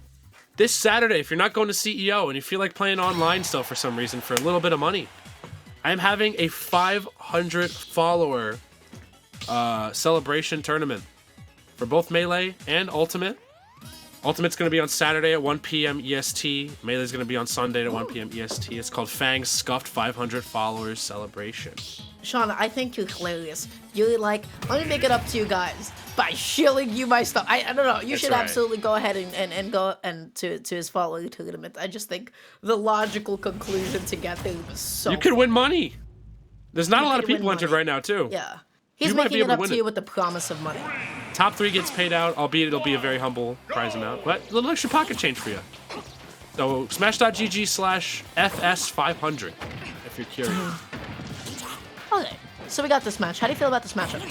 this Saturday, if you're not going to CEO and you feel like playing online still for some reason for a little bit of money, I'm having a 500 follower celebration tournament for both Melee and Ultimate. Ultimate's going to be on Saturday at 1 p.m. EST. Melee's going to be on Sunday at 1 p.m. EST. It's called Fang's Scuffed 500 Followers Celebration. Sean, I think you're hilarious. You're like, let me make it up to you guys by shilling you my stuff. I don't know. You That's should right. absolutely go ahead and go and to his follower tournament. I just think the logical conclusion to get there was so. You could win money. There's not a lot of could win people entered money. right now, too. Yeah. He's You might be making it able to up win to it. you with the promise of money. Top 3 gets paid out, albeit it'll be a very humble prize amount. But a little extra pocket change for you. So, smash.gg/FS500, if you're curious. Okay. So we got this match. How do you feel about this matchup?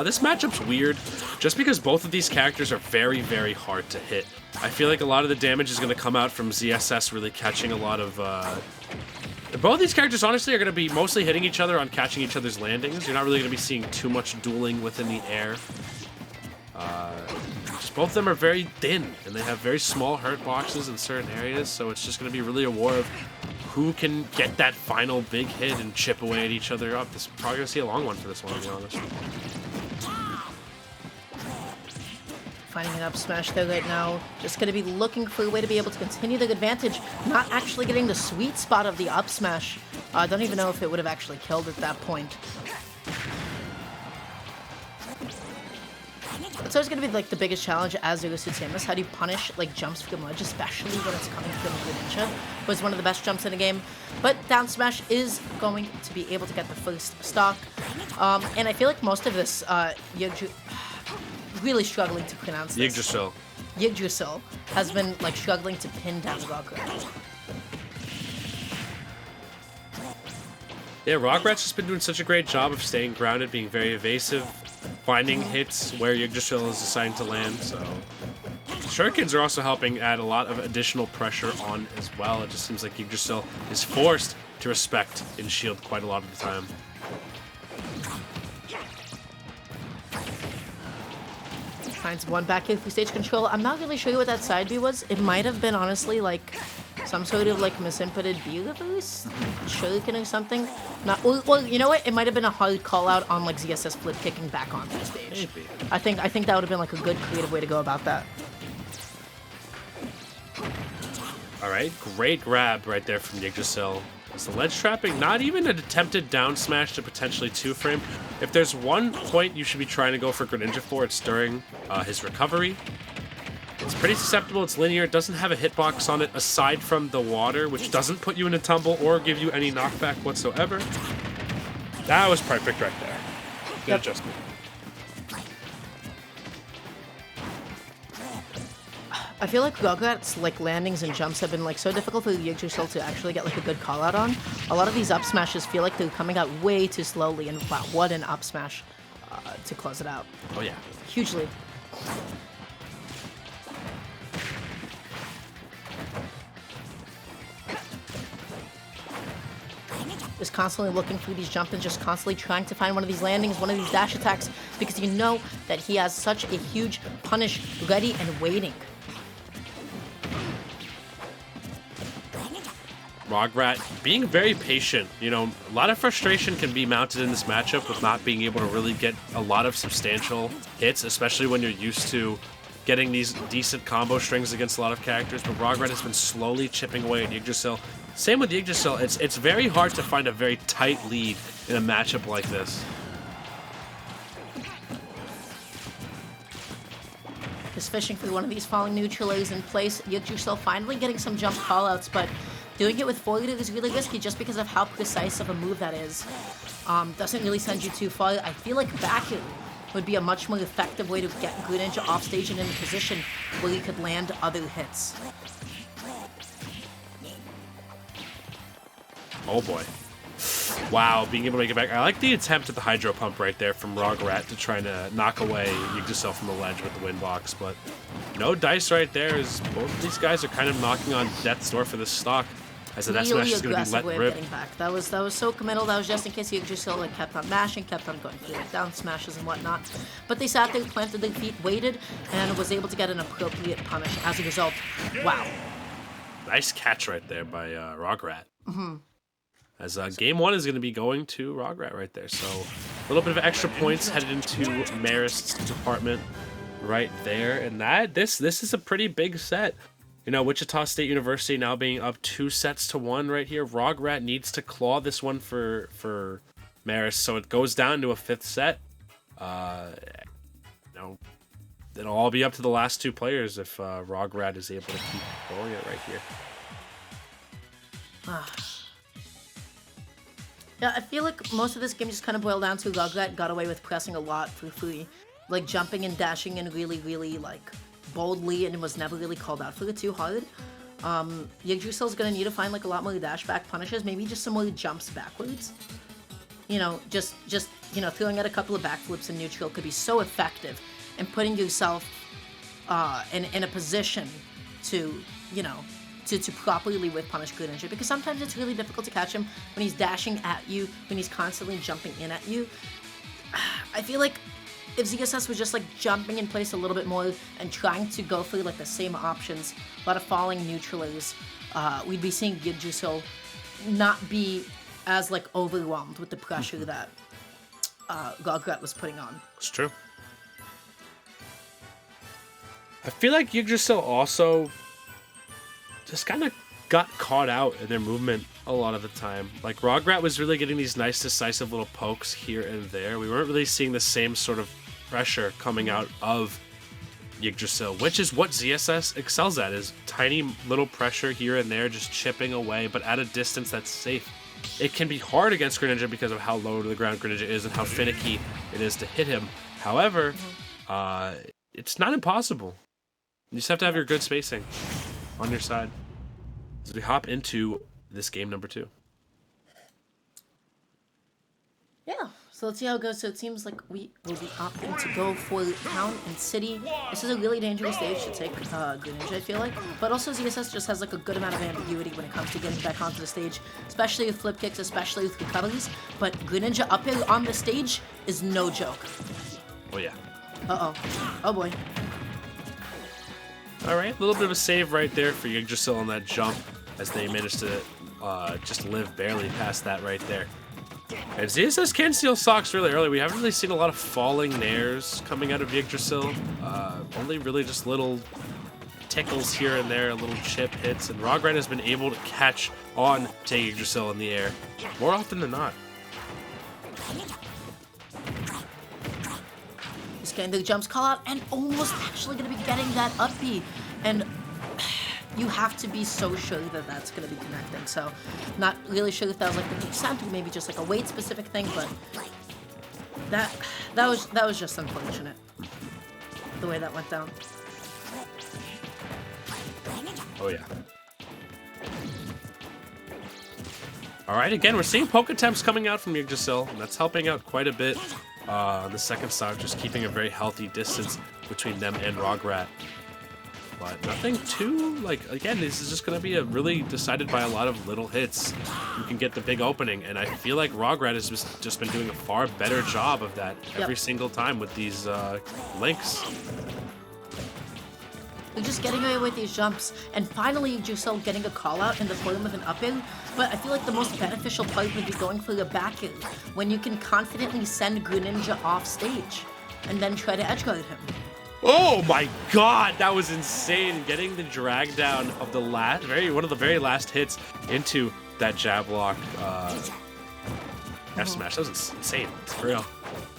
This matchup's weird, just because both of these characters are very, very hard to hit. I feel like a lot of the damage is going to come out from ZSS really catching a lot of... Both these characters, honestly, are going to be mostly hitting each other on catching each other's landings. You're not really going to be seeing too much dueling within the air. Just both of them are very thin, and they have very small hurt boxes in certain areas, so it's just going to be really a war of who can get that final big hit and chip away at each other up. This is probably going to see a long one for this one, to be honest. Finding an up smash there right now. Just going to be looking for a way to be able to continue the advantage. Not actually getting the sweet spot of the up smash. I don't even know if it would have actually killed at that point. It's always going to be like the biggest challenge as Elusive Samus. How do you punish like jumps from ledge, especially when it's coming from Greninja? Was one of the best jumps in the game. But down smash is going to be able to get the first stock. And I feel like most of this, really struggling to pronounce this. Yggdrasil has been like struggling to pin down Rograt. Yeah, Rograt's just been doing such a great job of staying grounded, being very evasive, finding hits where Yggdrasil is assigned to land, so... Shurikens are also helping add a lot of additional pressure on as well. It just seems like Yggdrasil is forced to respect and shield quite a lot of the time. Finds one back in for stage control. I'm not really sure what that side B was. It might have been, honestly, like some sort of like misinputted B reverse? Shuriken or something? Not, well, you know what? It might have been a hard call out on like ZSS flip kicking back on that stage. Maybe. I think that would have been like a good creative way to go about that. Alright, great grab right there from Yggdrasil. It's the ledge trapping, not even an attempted down smash to potentially 2-frame. If there's one point you should be trying to go for Greninja for, it's during his recovery. It's pretty susceptible, it's linear, it doesn't have a hitbox on it aside from the water, which doesn't put you in a tumble or give you any knockback whatsoever. That was perfect right there. Good adjustment. I feel like Rograt's like landings and jumps have been like so difficult for Yggdrasil to actually get like a good call out on. A lot of these up smashes feel like they're coming out way too slowly, and wow, what an up smash to close it out. Oh yeah. Hugely. Just constantly looking through these jumps and just constantly trying to find one of these landings, one of these dash attacks, because you know that he has such a huge punish ready and waiting. Rograt being very patient. You know, a lot of frustration can be mounted in this matchup with not being able to really get a lot of substantial hits, especially when you're used to getting these decent combo strings against a lot of characters. But Rograt has been slowly chipping away at Yggdrasil, Same with Yggdrasil. It's very hard to find a very tight lead in a matchup like this. Just fishing for one of these falling neutral is in place. Yggdrasil finally getting some jump callouts, but doing it with forward is really risky just because of how precise of a move that is. Doesn't really send you too far. I feel like back it would be a much more effective way to get Greninja off stage and in a position where he could land other hits. Oh boy. Wow, being able to make it back. I like the attempt at the Hydro Pump right there from Rograt to try to knock away Yggdrasil from the ledge with the Wind Box, but no dice right there as both of these guys are kind of knocking on death's door for this stock. As the Death Smash is going to be let rip. That was so committal. That was just in case Yggdrasil like kept on mashing, kept on going through like down smashes and whatnot. But they sat there, planted their feet, waited, and was able to get an appropriate punish as a result. Wow. Nice catch right there by Rograt. As game one is going to be going to Rograt right there. So a little bit of extra points headed into Marist's department right there. And this is a pretty big set. You know, Wichita State University now being up 2-1 right here. Rograt needs to claw this one for Marist, so it goes down to a 5th set. You know, it'll all be up to the last two players if Rograt is able to keep going it right here. Yeah, I feel like most of this game just kind of boiled down to Rograt got away with pressing a lot for free. Like jumping and dashing in really like boldly, and it was never really called out for it too hard. Yggdrasil's gonna need to find like a lot more dash back punishes, maybe just some more jumps backwards. You know, just you know, throwing out a couple of backflips in neutral could be so effective and putting yourself in a position to, you know, to properly whip punish Greninja, because sometimes it's really difficult to catch him when he's dashing at you, when he's constantly jumping in at you. I feel like if ZSS was just like jumping in place a little bit more and trying to go for like the same options, a lot of falling neutralers, we'd be seeing Yggdrasil not be as like overwhelmed with the pressure that Rograt was putting on. It's true. I feel like Yggdrasil also just kind of got caught out in their movement a lot of the time. Like Rograt was really getting these nice decisive little pokes here and there. We weren't really seeing the same sort of pressure coming out of Yggdrasil, which is what ZSS excels at, is tiny little pressure here and there, just chipping away, but at a distance that's safe. It can be hard against Greninja because of how low to the ground Greninja is and how finicky it is to hit him. However, it's not impossible. You just have to have your good spacing on your side. As we hop into this game number 2. Yeah, so let's see how it goes. So it seems like we will be opting to go for Town and City. This is a really dangerous stage to take Greninja, I feel like. But also ZSS just has like a good amount of ambiguity when it comes to getting back onto the stage, especially with flip kicks, especially with recoveries. But Greninja up here on the stage is no joke. Oh yeah. Uh-oh. Oh boy. Alright, a little bit of a save right there for Yggdrasil on that jump as they managed to just live barely past that right there. And ZSS can steal stocks really early. We haven't really seen a lot of falling nairs coming out of Yggdrasil. Only really just little tickles here and there, little chip hits, and Rograt has been able to catch on to Yggdrasil in the air more often than not. Just getting the jumps call out and almost actually going to be getting that up B. And you have to be so sure that that's going to be connecting. So not really sure if that was like the percent or maybe just like a weight specific thing, but that was just unfortunate the way that went down. Oh yeah. Alright, again, we're seeing poke attempts coming out from Yggdrasil, and that's helping out quite a bit on the second stock, just keeping a very healthy distance between them and Rograt. But nothing too, like, again, this is just going to be a really decided by a lot of little hits. You can get the big opening, and I feel like Rograt has just been doing a far better job of that every single time with these links. They're just getting away with these jumps, and finally Yggdrasil getting a call out in the form of an up air. But I feel like the most beneficial part would be going for the back air, when you can confidently send Greninja off stage and then try to edgeguard him. Oh my god, that was insane. Getting the drag down of the last, one of the very last hits into that jab lock F smash. That was insane. It's for real.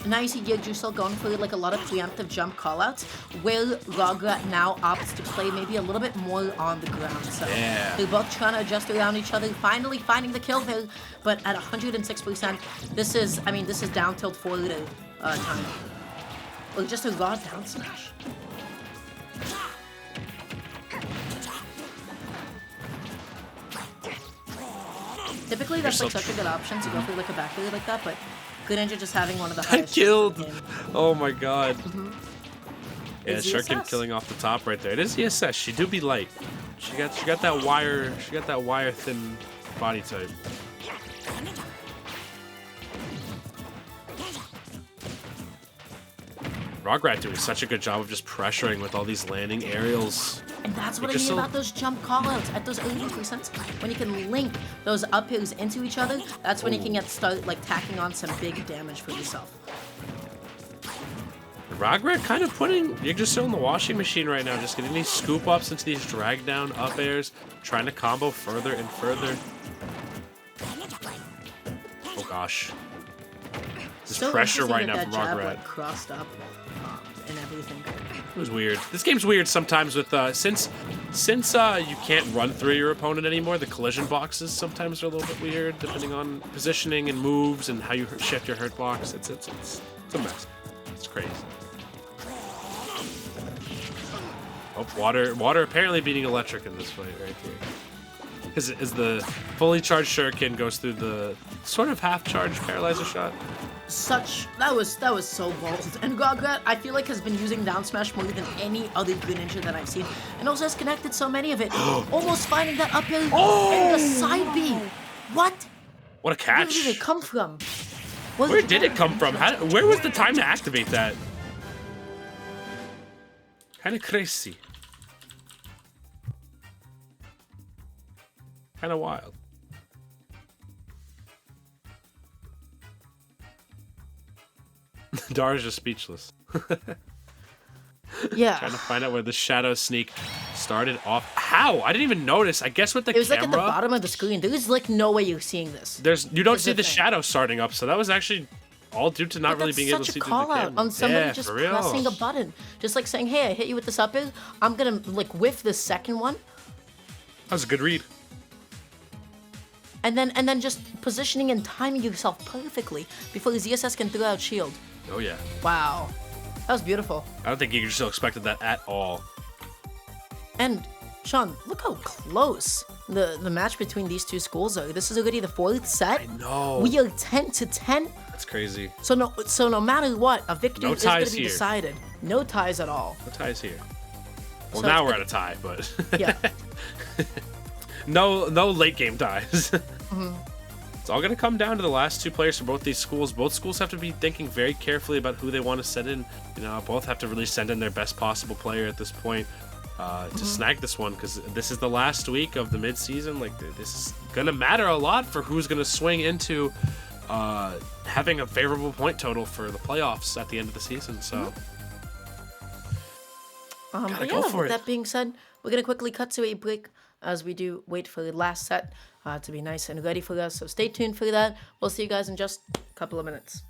Now you see Yggdrasil going for like a lot of preemptive jump callouts, where Rograt now opts to play maybe a little bit more on the ground. So they're both trying to adjust around each other, finally finding the kill there, but at 106%, this is down tilt forward time. Or just a raw down smash. Typically, that's like such a good option to go for like a back air like that, but Greninja just having one of the highest. Killed! Oh my god. Yeah, Is Shuriken ESS? killing off the top right there. It is ESS. She do be light. She got that wire thin body type. Rograt doing such a good job of just pressuring with all these landing aerials. And that's what I mean about those jump callouts at those 80%. When you can link those up airs into each other, that's when you can start like tacking on some big damage for yourself. Rograt kind of putting Yggdrasil in the washing machine right now, just getting these scoop ups into these drag down up airs, trying to combo further and further. Oh gosh. This So pressure interesting right now that from that jab, Rograt. like, crossed up and everything. It was weird. This game's weird sometimes with since you can't run through your opponent anymore. The collision boxes sometimes are a little bit weird, depending on positioning and moves and how you shift your hurt box. It's a mess. It's crazy. Oh, water apparently beating electric in this fight right here. As the fully charged Shuriken goes through the sort of half-charged paralyzer shot. That was so bold. And Rograt, I feel like, has been using down smash more than any other Greninja that I've seen, and also has connected so many of it. Almost finding that up air and the side B. What? What a catch! Where did it come from? Where did it come from? Where was the time to activate that? Kind of crazy. Kind of wild. Dara's just speechless. Yeah. Trying to find out where the shadow sneak started off. How? I didn't even notice. I guess with the It was camera. like at the bottom of the screen. There is like no way you're seeing this. You don't Is see the the thing. shadow starting up, so that was actually all due to not really being able to see such a through the call out camera. on somebody Yeah, just for real. pressing a button, just like saying, "Hey, I hit you with this up air. I'm gonna like whiff the second one." That was a good read. And then just positioning and timing yourself perfectly before ZSS can throw out shield. Oh yeah. Wow. That was beautiful. I don't think Yggdrasil expected that at all. And Sean, look how close the match between these two schools are. This is already the fourth set. I know. We are 10-10. That's crazy. So no matter what, a victory No is going ties to be here. decided. No ties at all. No ties here. Well, So now it's we're good- at a tie, but Yeah. no late game ties. It's all gonna come down to the last two players for both these schools. Both schools have to be thinking very carefully about who they want to send in. You know, both have to really send in their best possible player at this point to snag this one, because this is the last week of the mid-season. Like, this is gonna matter a lot for who's gonna swing into having a favorable point total for the playoffs at the end of the season. So, gotta But go yeah, for with it. that being said, we're going to quickly cut to a break as we do wait for the last set to be nice and ready for us. So stay tuned for that. We'll see you guys in just a couple of minutes.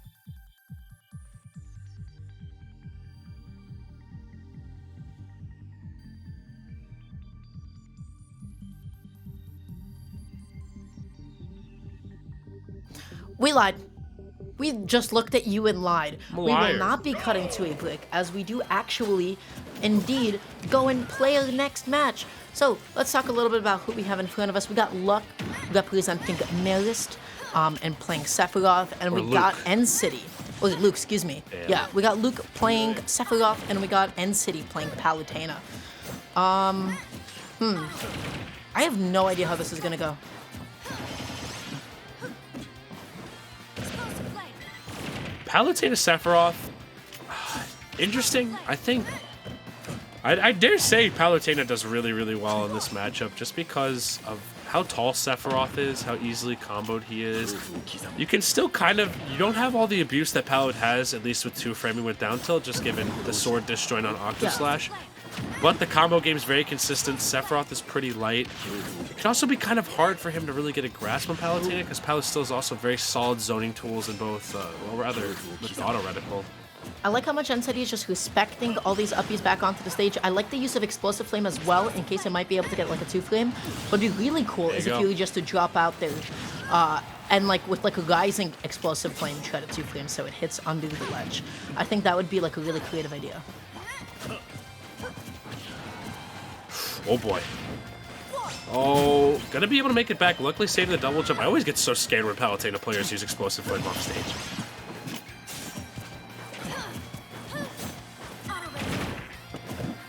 We lied. We just looked at you and lied. I'm a We will liar. not be cutting to a break, as we do actually, indeed, go and play our next match. So let's talk a little bit about who we have in front of us. We got Luck representing Marist and playing Sephiroth, and we Luke. got N-City. Oh, Luke, excuse me. Yeah, we got Luke playing Sephiroth, and we got N-City playing Palutena. I have no idea how this is gonna go. Palutena Sephiroth, interesting. I think I dare say Palutena does really, really well in this matchup just because of how tall Sephiroth is, how easily comboed he is. You can still you don't have all the abuse that Palut has, at least with 2-framing with down tilt, just given the sword disjoint on Octave Slash. But the combo game is very consistent. Sephiroth is pretty light. It can also be kind of hard for him to really get a grasp on Palutena because Palut still has also very solid zoning tools in both, or rather, with auto reticle. I like how much NCD is just respecting all these uppies back onto the stage. I like the use of Explosive Flame as well, in case it might be able to get like a 2-flame. What'd be really cool is if you were just to drop out there, and like with like a rising Explosive Flame, try to 2-flame so it hits under the ledge. I think that would be like a really creative idea. Oh boy. Oh, gonna be able to make it back. Luckily saving the double jump. I always get so scared when Palutena players use Explosive Flame off stage.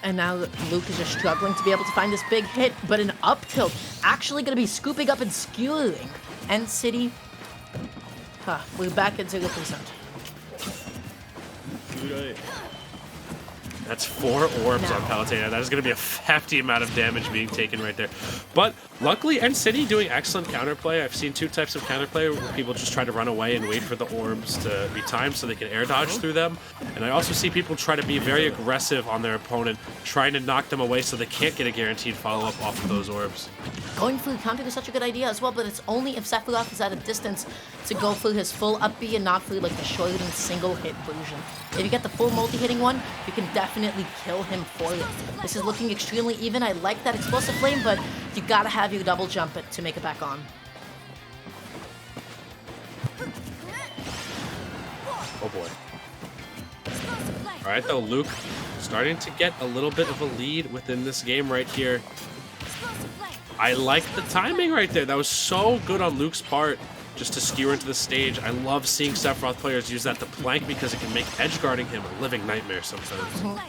And now Luke is just struggling to be able to find this big hit, but an up tilt actually going to be scooping up and skewering End City. We're back into the percent. That's 4 orbs on Palutena. That is going to be a hefty amount of damage being taken right there. But luckily, End City doing excellent counterplay. I've seen 2 types of counterplay where people just try to run away and wait for the orbs to be timed so they can air dodge through them. And I also see people try to be very aggressive on their opponent, trying to knock them away so they can't get a guaranteed follow-up off of those orbs. Going for the counter is such a good idea as well, but it's only if Sephiroth is at a distance to go for his full up B and not for like the shortened single hit version. If you get the full multi-hitting one, you can definitely kill him for it. This is looking extremely even. I like that Explosive Flame, but you gotta have your double jump it to make it back on. Oh boy. Alright though, Luke starting to get a little bit of a lead within this game right here. I like the timing right there. That was so good on Luke's part, just to skewer into the stage. I love seeing Sephiroth players use that to plank because it can make edge guarding him a living nightmare sometimes.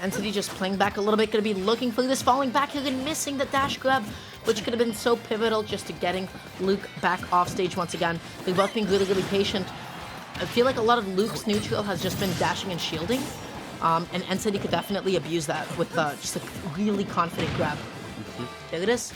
Entity just playing back a little bit, gonna be looking for this falling back here and missing the dash grab, which could have been so pivotal just to getting Luke back off stage once again. They've both been really, really patient. I feel like a lot of Luke's neutral has just been dashing and shielding. And Entity could definitely abuse that with just a really confident grab. There it is.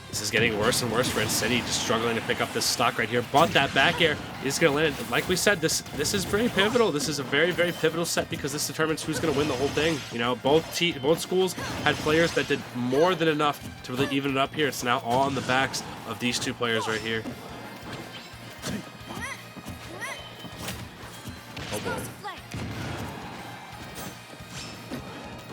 This is getting worse and worse for City, just struggling to pick up this stock right here. But that back air is going to land. Like we said, this is very pivotal. This is a very, very pivotal set because this determines who's going to win the whole thing. You know, both schools had players that did more than enough to really even it up here. It's now all on the backs of these 2 players right here. Oh boy.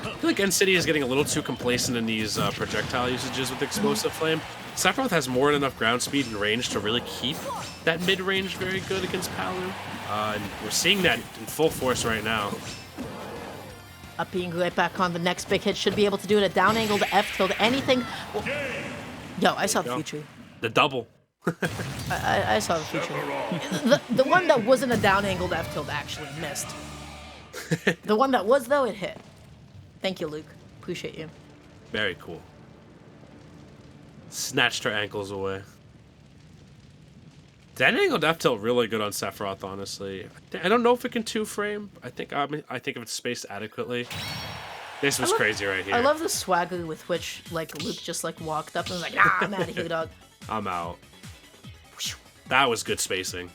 I feel like N-City is getting a little too complacent in these projectile usages with Explosive Flame. Sephiroth has more than enough ground speed and range to really keep that mid-range very good against Palu. And we're seeing that in full force right now. Up being right back on the next big hit. Should be able to do it. A down angle to F tilt. Anything. Yo, I saw the future. The double. I saw the future. The one that wasn't a down angled F tilt actually missed. The one that was, though, it hit. Thank you, Luke. Appreciate you. Very cool. Snatched her ankles away. That angled F tilt really good on Sephiroth, honestly. I don't know if it can 2-frame. I think if it's spaced adequately. This was crazy right here. I love the swagger with which like Luke just like walked up and was like, "Nah, I'm out of here, dog." I'm out. That was good spacing.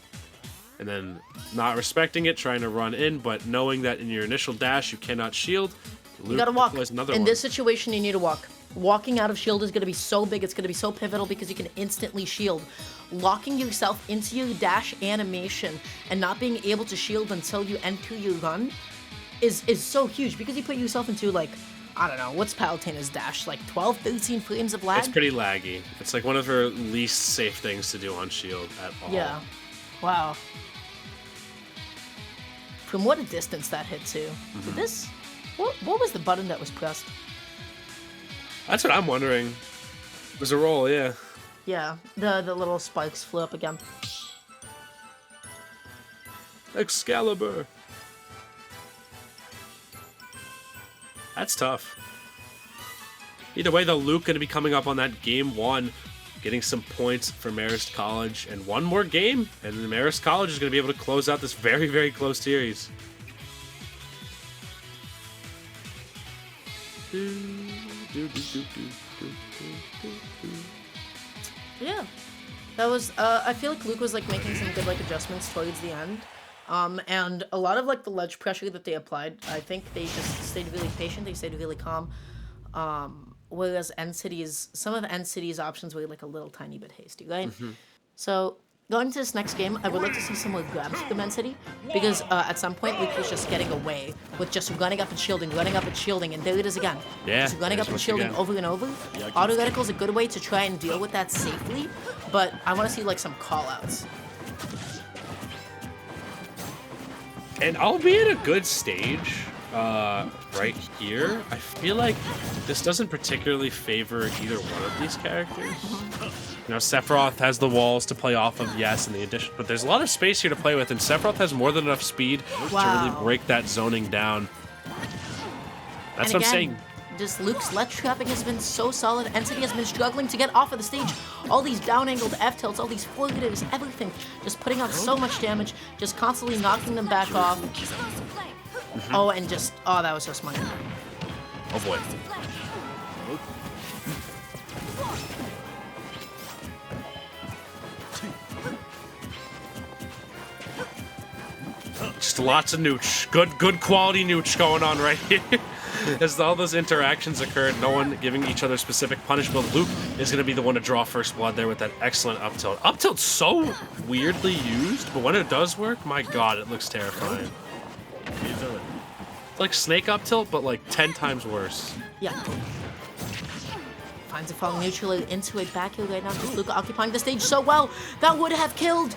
And then not respecting it, trying to run in, but knowing that in your initial dash you cannot shield. Luke you gotta walk. In this situation, you need to walk. Walking out of shield is gonna be so big, it's gonna be so pivotal because you can instantly shield. Locking yourself into your dash animation and not being able to shield until you enter your run is so huge because you put yourself into like, I don't know, what's Palutena's dash? Like 12, 13 frames of lag? It's pretty laggy. It's like one of her least safe things to do on shield at all. Yeah. Wow. From what a distance that hit to. Did this... What was the button that was pressed? That's what I'm wondering. It was a roll, yeah. Yeah, the little spikes flew up again. Excalibur. That's tough. Either way, though, Luke going to be coming up on that game 1. getting some points for Marist College, and one more game, and then Marist College is going to be able to close out this very, very close series. Yeah, that was. I feel like Luke was like making some good like adjustments towards the end, and a lot of like the ledge pressure that they applied. I think they just stayed really patient. They stayed really calm. Whereas some of N-City's options were like a little tiny bit hasty, right? So going to this next game, I would like to see some more grabs from N-City, because at some point Luke was just getting away with just running up and shielding, and there it is again. Yeah, just running up and shielding over and over. Auto reticle is a good way to try and deal with that safely, but I want to see like some call-outs. And I'll be at a good stage right here. I feel like this doesn't particularly favor either one of these characters. You know, Sephiroth has the walls to play off of, yes, in the addition, but there's a lot of space here to play with, and Sephiroth has more than enough speed to really break that zoning down. That's what I'm saying. Just Luke's ledge trapping has been so solid. N-City has been struggling to get off of the stage. All these down-angled F-tilts, all these forgetives, everything. Just putting out so much damage, just constantly knocking them back off. Oh, and just, that was so smart. Oh boy. Just lots of nooch. Good quality nooch going on right here. As all those interactions occurred, no one giving each other specific punishment. Luke is going to be the one to draw first blood there with that excellent up tilt. Up tilt's so weirdly used, but when it does work, my god, it looks terrifying. It's like Snake up tilt, but like 10 times worse. Yeah. Finds it falling neutrally into it back here right now. Just Luke occupying the stage so well. That would have killed.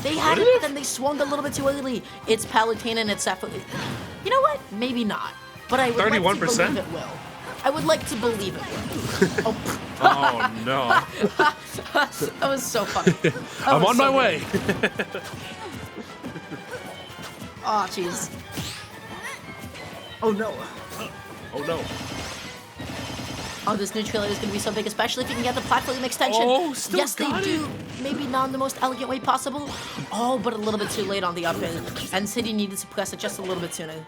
They had it, but then they swung a little bit too early. It's Palutena and it's Sephiroth. You know what? Maybe not. But I would 31%? Like to believe it will. I would like to believe it will. Oh no. That was so funny. I'm on my way. Oh, jeez. Oh no. Oh no. Oh, this neutrality is going to be so big, especially if you can get the platform extension. Oh, still yes, they do. Maybe not in the most elegant way possible. Oh, but a little bit too late on the up air. N-City needed to press it just a little bit sooner.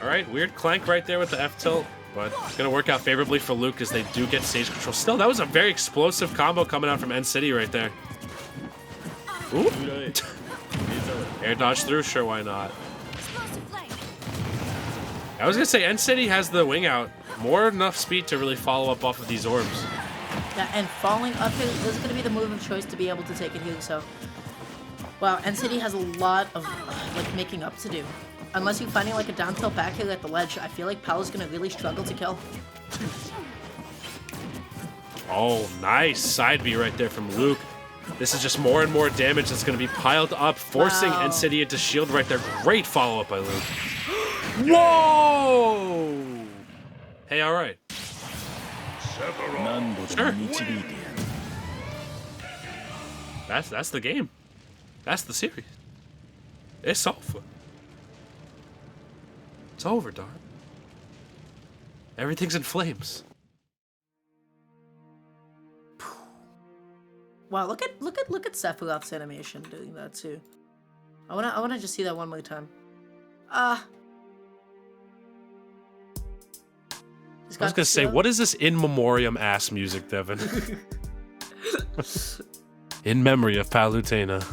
All right, weird clank right there with the F tilt, but it's going to work out favorably for Luke as they do get stage control. Still, that was a very explosive combo coming out from N-City right there. Ooh. Air dodge through, sure, why not? I was going to say, N-City has the wing out. More enough speed to really follow up off of these orbs. Yeah, and falling up here, this is going to be the move of choice to be able to take it here, so... Wow, N-City has a lot of, like, making up to do. Unless you're finding, like, a down tilt back here at the ledge, I feel like Pal is going to really struggle to kill. Oh, nice side B right there from Luke. This is just more and more damage that's going to be piled up, forcing N-City into shield right there. Great follow-up by Luke. Whoa! Hey, all right. Sure. That's the game. That's the series. It's over. It's over, Dart. Everything's in flames. Wow, look at Sephiroth's animation doing that too. I wanna just see that one more time. I was gonna say, what is this in memoriam ass music, Devin? In memory of Palutena,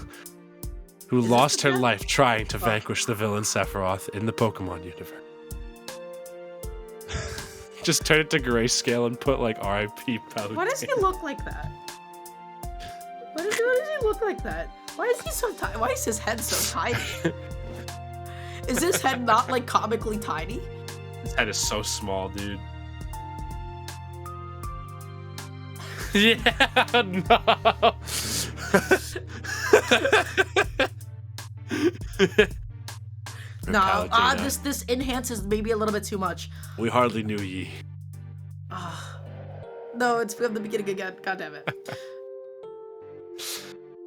who lost her life trying to vanquish the villain Sephiroth in the Pokemon universe. Just turn it to grayscale and put like R.I.P. Palutena. Why does he look like that? Why does he look like that? Why is he so tiny? Why is his head so tiny? Is his head not like comically tiny? His head is so small, dude. Yeah, no. No, this enhances maybe a little bit too much. We hardly knew ye. No, it's from the beginning again. God damn it.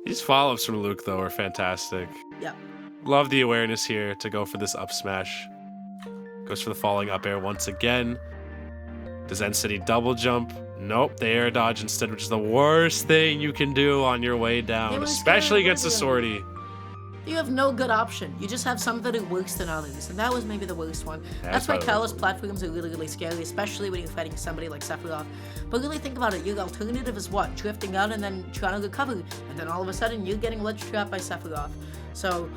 These follow-ups from Luke, though, are fantastic. Yeah. Love the awareness here to go for this up smash. Goes for the falling up air once again. Does N-City double jump? Nope, they air dodge instead, which is the worst thing you can do on your way down, especially against a sortie. You have no good option. You just have some that are worse than others, and that was maybe the worst one. Yeah, that's why Kalos platforms are really, really scary, especially when you're fighting somebody like Sephiroth. But really think about it, your alternative is what? Drifting out and then trying to recover, and then all of a sudden you're getting ledge trapped by Sephiroth. So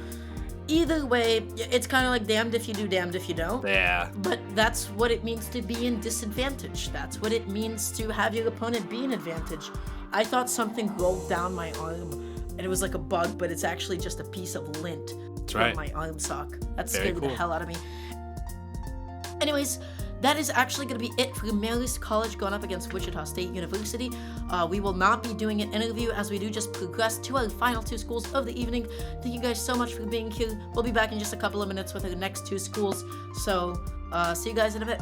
either way, it's kind of like damned if you do, damned if you don't. Yeah. But that's what it means to be in disadvantage. That's what it means to have your opponent be in advantage. I thought something rolled down my arm, and it was like a bug, but it's actually just a piece of lint from my arm sock. That scared the hell out of me. Anyways, that is actually going to be it for Marist College going up against Wichita State University. We will not be doing an interview as we do just progress to our final 2 schools of the evening. Thank you guys so much for being here. We'll be back in just a couple of minutes with our next 2 schools. So, see you guys in a bit.